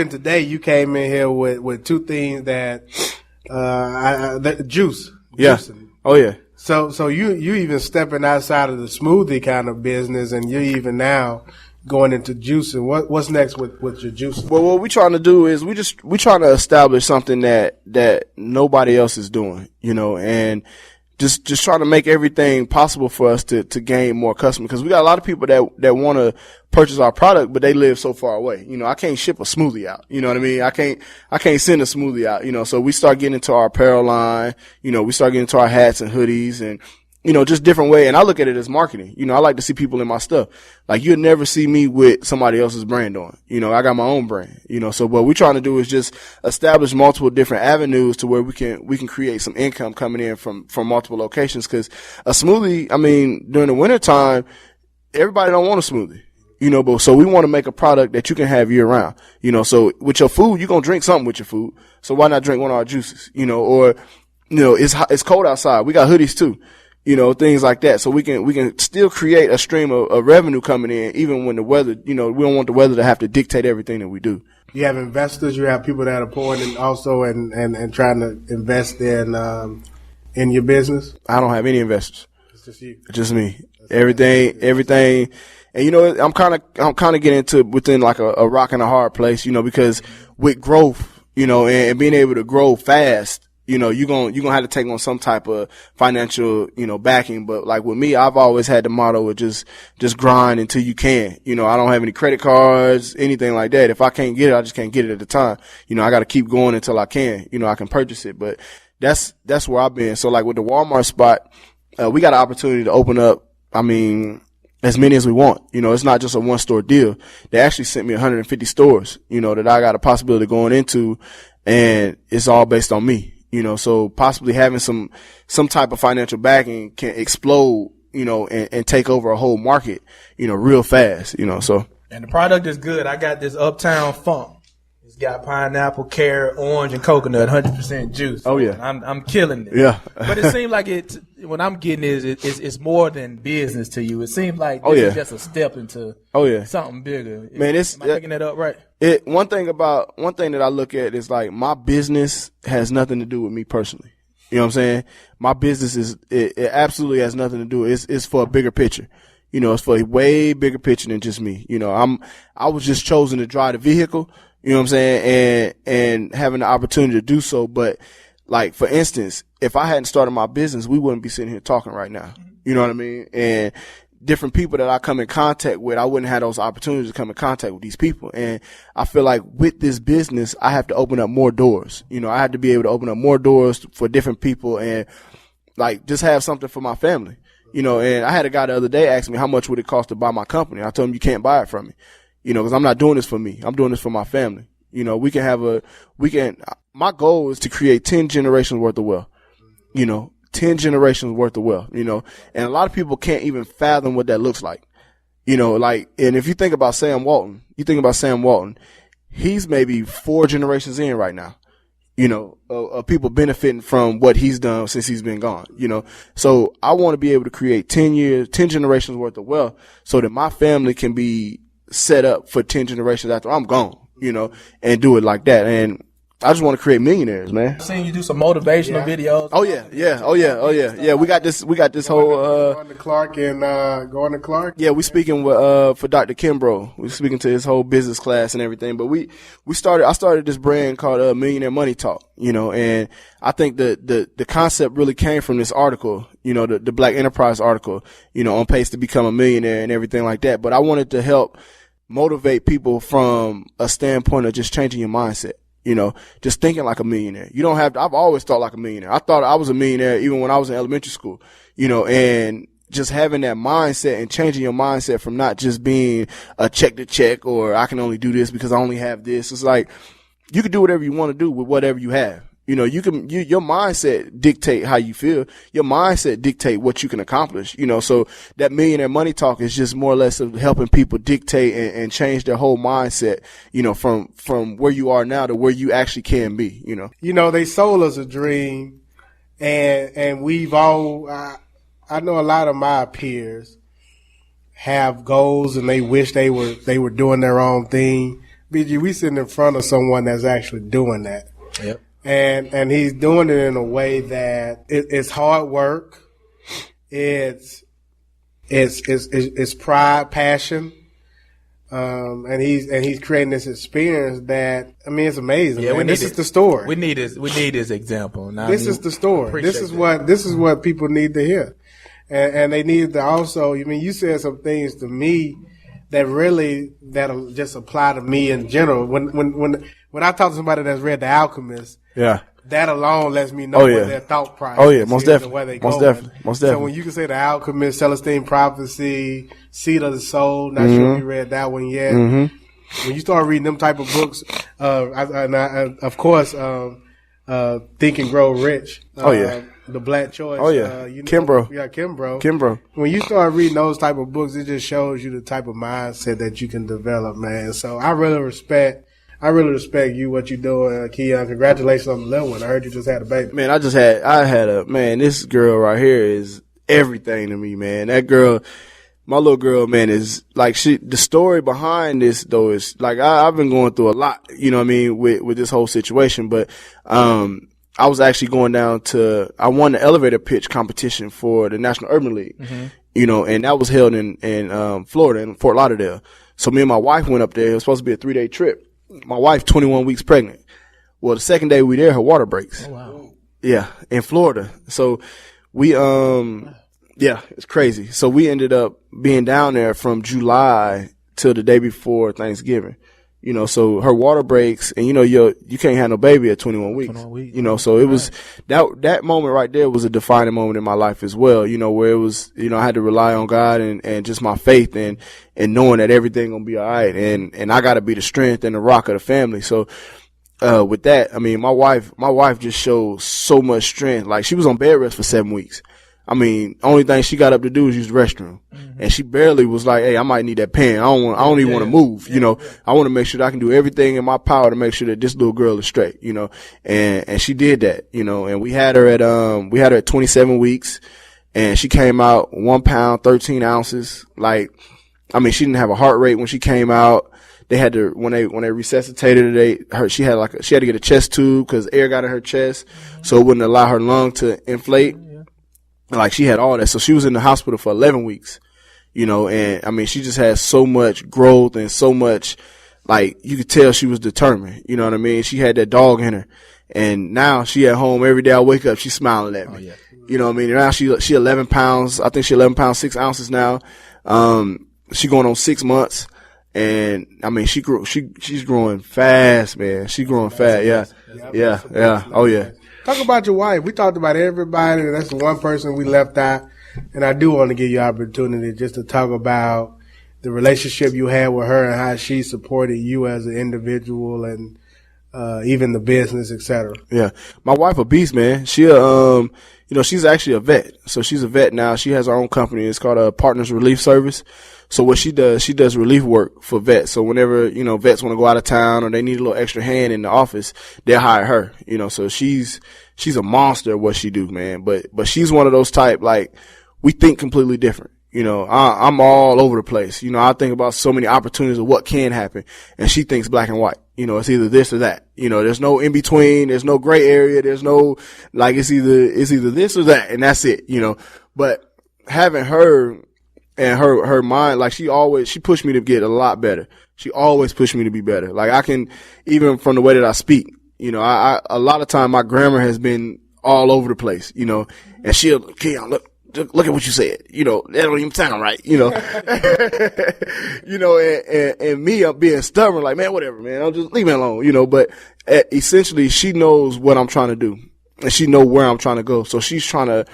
today you came in here with 2 things that, juice. Yeah. Juicing. Oh yeah. So you even stepping outside of the smoothie kind of business, and you're even now going into juicing. What's next with your juicing? Well, what we trying to do is we trying to establish something that nobody else is doing, you know, and just trying to make everything possible for us to gain more customers, because we got a lot of people that want to purchase our product, but they live so far away. You know, I can't ship a smoothie out. You know what I mean? I can't send a smoothie out, you know, so we start getting into our apparel line, you know, we start getting into our hats and hoodies and, you know, just different way. And I look at it as marketing. You know, I like to see people in my stuff. Like, you'll never see me with somebody else's brand on. You know, I got my own brand, you know, so what we're trying to do is just establish multiple different avenues to where we can create some income coming in from multiple locations. Cause a smoothie, I mean, during the winter time, everybody don't want a smoothie. You know, but so we want to make a product that you can have year round. You know, so with your food, you're going to drink something with your food. So why not drink one of our juices? You know, or, you know, it's cold outside. We got hoodies too. You know, things like that. So we can still create a stream of revenue coming in, even when the weather, you know, we don't want the weather to have to dictate everything that we do. You have investors, you have people that are pouring in also and trying to invest in your business. I don't have any investors. It's just you. Just me. Everything. And you know, I'm kind of getting into within like a rock and a hard place, you know, because with growth, you know, and being able to grow fast, you know, you're going to have to take on some type of financial, you know, backing. But like with me, I've always had the motto of just grind until you can. You know, I don't have any credit cards, anything like that. If I can't get it, I just can't get it at the time. You know, I got to keep going until I can. You know, I can purchase it. But that's where I've been. So like with the Walmart spot, we got an opportunity to open up, I mean, as many as we want. You know, it's not just a 1-store deal. They actually sent me 150 stores, you know, that I got a possibility of going into, and it's all based on me. You know, so possibly having some type of financial backing can explode, you know, and take over a whole market, you know, real fast, you know, so. And the product is good. I got this Uptown Funk. It's got pineapple, carrot, orange, and coconut, 100% juice. Oh yeah. I'm killing it. Yeah. But it seems like what I'm getting is it's more than business to you. It seems like this is just a step into something bigger. Man, am I picking that up right? One thing that I look at is like my business has nothing to do with me personally. You know what I'm saying? My business it absolutely has nothing to do. It's for a bigger picture. You know, it's for a way bigger picture than just me. You know, I was just chosen to drive the vehicle. You know what I'm saying? And having the opportunity to do so. But like, for instance, if I hadn't started my business, we wouldn't be sitting here talking right now. You know what I mean? And different people that I come in contact with, I wouldn't have those opportunities to come in contact with these people. And I feel like with this business, I have to open up more doors. You know, I have to be able to open up more doors for different people and like just have something for my family. You know, and I had a guy the other day ask me how much would it cost to buy my company. I told him you can't buy it from me. You know, because I'm not doing this for me. I'm doing this for my family. You know, my goal is to create 10 generations worth of wealth. You know, 10 generations worth of wealth, you know, and a lot of people can't even fathom what that looks like. You know, like, and if you think about Sam Walton, he's maybe 4 generations in right now, you know, of people benefiting from what he's done since he's been gone, you know. So I want to be able to create 10 generations worth of wealth so that my family can be set up for 10 generations after I'm gone, you know, and do it like that. And I just want to create millionaires, man. I've seen you do some motivational videos. Oh yeah. We got this whole going to Clark. Yeah, we speaking with for Dr. Kimbrough. We speaking to his whole business class and everything. But I started this brand called Millionaire Money Talk, you know, and I think the concept really came from this article, you know, the Black Enterprise article, you know, on pace to become a millionaire and everything like that. But I wanted to help motivate people from a standpoint of just changing your mindset. You know, just thinking like a millionaire. You don't have to, I've always thought like a millionaire. I thought I was a millionaire even when I was in elementary school, you know, and just having that mindset and changing your mindset from not just being a check to check or I can only do this because I only have this. It's like you can do whatever you want to do with whatever you have. You know, your mindset dictate how you feel. Your mindset dictate what you can accomplish, you know, so that Millionaire Money Talk is just more or less of helping people dictate and change their whole mindset, you know, from where you are now to where you actually can be, you know. You know, they sold us a dream and we've all, I know a lot of my peers have goals and they wish they were doing their own thing. BG, we sitting in front of someone that's actually doing that. Yep. And he's doing it in a way that it's hard work. It's pride, passion. And he's creating this experience that, I mean, it's amazing. Yeah, man. This is the story. We need this example. Now, this is the story. This is what people need to hear. And they need to also, I mean, you said some things to me that'll just apply to me in general. When I talk to somebody that's read The Alchemist, yeah, that alone lets me know what their thought process most is and where they most going. definitely. So when you can say The Alchemist, Celestine Prophecy, Seed of the Soul, not sure if you read that one yet. Mm-hmm. When you start reading them type of books, of course, Think and Grow Rich. The Black Choice. Kimbrough. Kimbrough. When you start reading those type of books, it just shows you the type of mindset that you can develop, man. So I really respect you, what you're doing, Keon. Congratulations on the little one. I heard you just had a baby. Man, this girl right here is everything to me, man. That girl, my little girl, man, is like the story behind this though is like, I've been going through a lot, you know what I mean, with this whole situation, but, I was actually going down I won the elevator pitch competition for the National Urban League, you know, and that was held in Florida, in Fort Lauderdale. So me and my wife went up there. It was supposed to be a 3-day trip. My wife, 21 weeks pregnant. Well, the second day we there, her water breaks. Oh, wow. Yeah, in Florida. So we, it's crazy. So we ended up being down there from July till the day before Thanksgiving. You know, so her water breaks and, you know, you can't have no baby at 21 weeks. 21 weeks. You know, so it was that moment right there was a defining moment in my life as well, you know, where it was, you know, I had to rely on God and just my faith and knowing that everything gonna be all right. And I gotta be the strength and the rock of the family. So, with that, I mean, my wife just showed so much strength. Like she was on bed rest for 7 weeks. I mean, only thing she got up to do was use the restroom. Mm-hmm. And she barely was like, hey, I might need that pen. I don't even want to move, you know. I want to make sure that I can do everything in my power to make sure that this little girl is straight, you know. And she did that, you know, and we had her at 27 weeks and she came out 1 pound, 13 ounces. Like, I mean, she didn't have a heart rate when she came out. They had to, when they resuscitated her, she had to get a chest tube because air got in her chest, so it wouldn't allow her lung to inflate. Like, she had all that. So she was in the hospital for 11 weeks, you know, and I mean, she just had so much growth and so much, like, you could tell she was determined, you know what I mean? She had that dog in her. And now she at home every day. I wake up, she's smiling at me. Oh, yeah. You know what I mean? Now she 11 pounds. I think she 11 pounds, 6 ounces now. She going on 6 months. And I mean, she's growing fast, man. She's growing fast. Yeah. Oh yeah. Talk about your wife. We talked about everybody. That's the one person we left out. And I do want to give you opportunity just to talk about the relationship you had with her and how she supported you as an individual and even the business, etc. Yeah. My wife a beast, man. She you know, she's actually a vet. So she's a vet now. She has her own company. It's called a Partners Relief Service. So what she does relief work for vets. So whenever, you know, vets want to go out of town or they need a little extra hand in the office, they'll hire her, you know. So she's a monster at what she do, man. But she's one of those type, like, we think completely different. You know, I'm all over the place. You know, I think about so many opportunities of what can happen, and she thinks black and white. You know, it's either this or that. You know, there's no in between. There's no gray area. There's no, like, it's either this or that, and that's it. You know, but having her and her mind, like, she pushed me to get a lot better. She always pushed me to be better. Like, I can, even from the way that I speak, you know, I a lot of time my grammar has been all over the place, you know, and she'll, Keon, look at what you said. You know, that don't even sound right, you know. You know, and me, I'm being stubborn, like, man, whatever, man. I'll just leave me alone, you know. But essentially, she knows what I'm trying to do, and she know where I'm trying to go. So she's trying to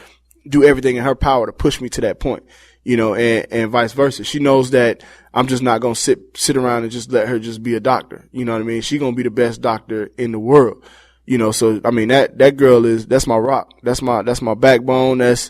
do everything in her power to push me to that point, you know, and vice versa. She knows that I'm just not going to sit around and just let her just be a doctor. You know what I mean? She's going to be the best doctor in the world, you know. So, I mean, that girl that's my rock. That's my backbone. That's,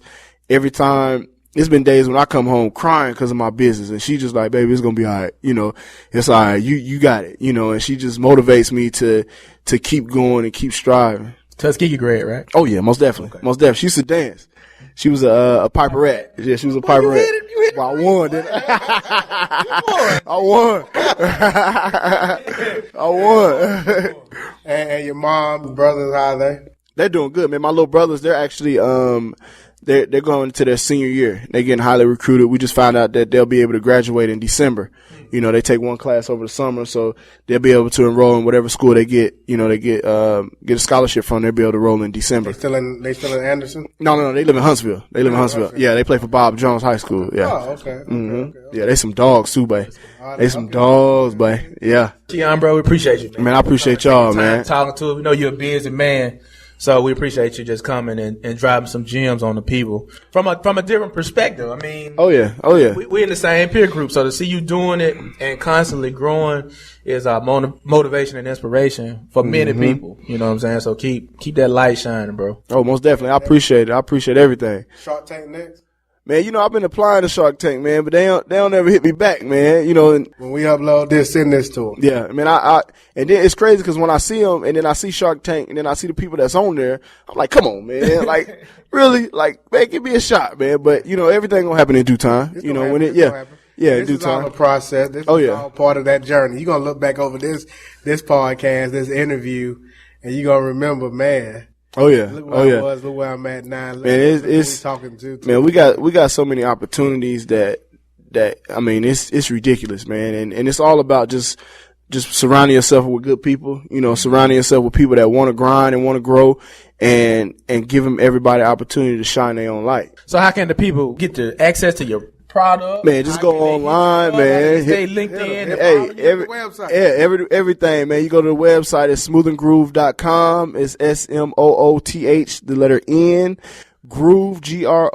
every time, it's been days when I come home crying because of my business, and she just like, baby, it's gonna be all right. You know, it's all right. You got it. You know, and she just motivates me to keep going and keep striving. Tuskegee grad, right? Oh yeah, most definitely. Okay. Most definitely. She used to dance. She was a piperette. Yeah, she was a piperette. You hit well, I won, didn't I? I won. And your mom, brothers, how are they? They're doing good, man. My little brothers, they're actually they're going into their senior year. They're getting highly recruited. We just found out that they'll be able to graduate in December. You know, they take one class over the summer, so they'll be able to enroll in whatever school they get. You know, they get a scholarship from. They'll be able to roll in December. They still in Anderson? No. They live in Huntsville. Yeah, they play for Bob Jones High School. Yeah. Oh, okay. Okay. Yeah, they some dogs too, boy. They some dogs, boy. Yeah. Keon, bro, we appreciate you, man. I appreciate y'all, man. Talking to us. We know you're a busy man. So we appreciate you just coming and dropping some gems on the people from a different perspective. I mean, oh yeah. We in the same peer group, so to see you doing it and constantly growing is motivation and inspiration for many people. You know what I'm saying? So keep that light shining, bro. Oh, most definitely. I appreciate it. I appreciate everything. Shark Tank next. Man, you know, I've been applying to Shark Tank, man, but they don't ever hit me back, man. You know, and when we upload this, send this to them. Yeah, I mean, and then it's crazy because when I see them and then I see Shark Tank and then I see the people that's on there, I'm like, come on, man. Like, really? Like, man, give me a shot, man. But, you know, everything gonna happen in due time. You know, when yeah, in due time. This is all a process. This is all part of that journey. You're gonna look back over this podcast, this interview, and you're gonna remember, man. Oh yeah. Look where I was, look where I'm at now. Man, it's talking to. Man, we got so many opportunities that I mean, it's ridiculous, man. And it's all about just surrounding yourself with good people, you know, surrounding yourself with people that want to grind and want to grow and give them everybody opportunity to shine their own light. So how can the people get the access to your product? Man, just go online, man. Stay LinkedIn. Everything, man. You go to the website, it's smoothandgroove.com. It's SMOOTH, the letter N, groove, GROOVE.com.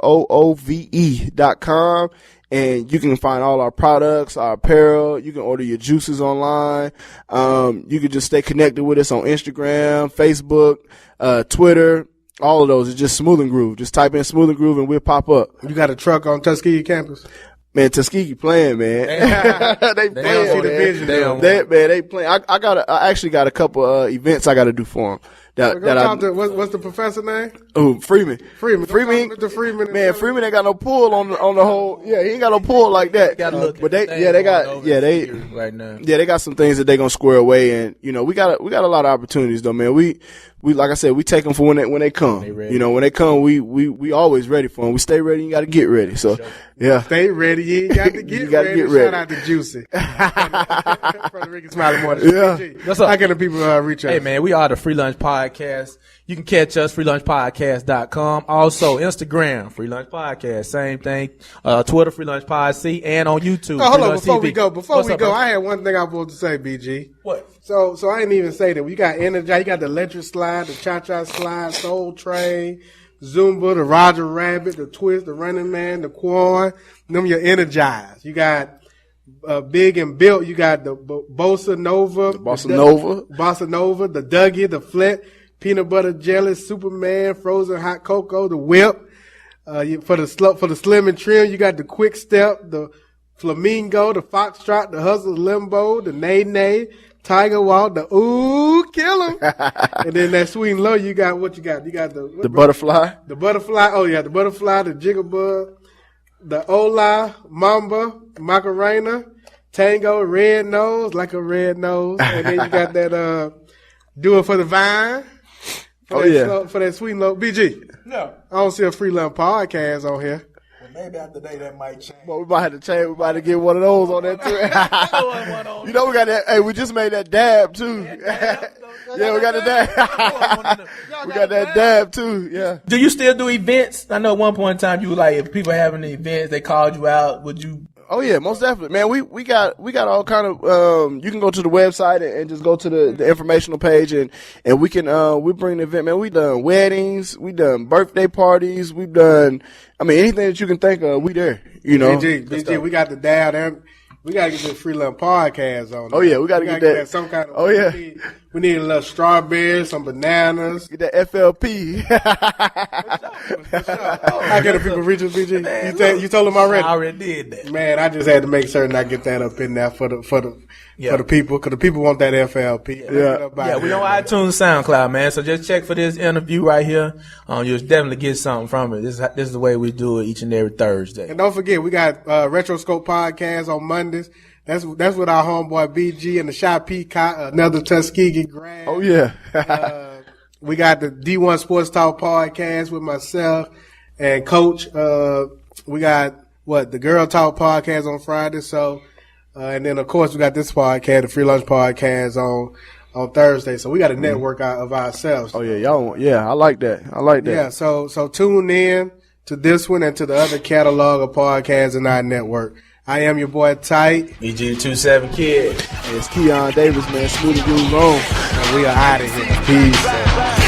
And you can find all our products, our apparel. You can order your juices online. You can just stay connected with us on Instagram, Facebook, Twitter. All of those is just Smooth and Groove. Just type in Smooth and Groove and we'll pop up. You got a truck on Tuskegee campus? Man, Tuskegee playing, man. They playing. See the vision. They playing. I actually got a couple events I got to do for them What's the professor name? Oh, Freeman. Freeman. Freeman. Freeman. Man, Freeman ain't got no pull on the whole. Yeah, he ain't got no pull like that. But they got some things that they gonna square away, and we got a lot of opportunities though, man. We like I said, we take them for when they come. When they come, we always ready for them. We stay ready. You got to get ready. So yeah, stay ready. You ain't got to get ready. Shout out to Juicy from the Ricky Smiley Morning. Yeah. What's up? How can the people reach us? Hey man, we are the Free Lunch Podcast. You can catch us freelunchpodcast.com. Also Instagram, Free Lunch Podcast. Same thing. Twitter, Free Lunch Pod C, and on YouTube. Oh, hold on, before we go, bro? I had one thing I was supposed to say, BG. What? So I didn't even say that. You got Energy, you got the electric slide, the cha-cha slide, Soul Train, Zumba, the Roger Rabbit, the Twist, the Running Man, the Quan. Them your Energize. You got Big and Built. You got the Bossa Nova. Bossa Nova, the Dougie, the Flit, Peanut Butter Jelly, Superman, Frozen Hot Cocoa, the Whip. For the Slim and Trim, you got the Quick Step, the Flamingo, the Foxtrot, the Hustle Limbo, the Nay Nay, Tiger Walk, the Ooh Kill 'em. And then that Sweet and Low, you got what you got? You got the Butterfly. The Butterfly. Oh yeah, the Butterfly, the Jigglebug, the Ola, Mamba, Macarena, Tango, Red Nose, like a red nose. And then you got that Do It for the Vine. For that Sweet and Low. BG. No. I don't see a Free Lunch Podcast on here. Maybe after today that might change. Well, we might have to change. We might have to get one of those on there too. We got that. Hey, we just made that dab too. Yeah, we got the dab. We got that dab too. Yeah. Do you still do events? I know at one point in time you were like, if people having the events, they called you out. Would you? Oh yeah, most definitely, man. We got all kind of. You can go to the website and just go to the informational page and we can we bring the event, man. We done weddings, we done birthday parties, we've done. I mean, anything that you can think of, we there. BG, we got the dab there. We gotta get this Free Lunch Podcast on. Oh yeah, we gotta get that. Some kind of. Oh yeah. We need a little strawberries, some bananas. Get that FLP. How can the people reach us, BG? You told them already. I already did that. Man, I just had to make certain I get that up in there for the people, because the people want that FLP. Yeah, we on iTunes, SoundCloud, man. So just check for this interview right here. You'll definitely get something from it. This is the way we do it each and every Thursday. And don't forget, we got Retroscope Podcast on Mondays. That's with our homeboy BG and the Shy Peacock, another Tuskegee grad. Oh yeah. We got the D1 Sports Talk Podcast with myself and Coach. We got the Girl Talk Podcast on Friday. So, and then of course we got this podcast, the Free Lunch Podcast on Thursday. So we got a network of ourselves. Oh yeah, y'all. Yeah, I like that. Yeah. So tune in to this one and to the other catalog of podcasts in our network. I am your boy Tight. BG27 Kid. It's Keon Davis, man. Smoothie Groove on. And we are out of here. Peace.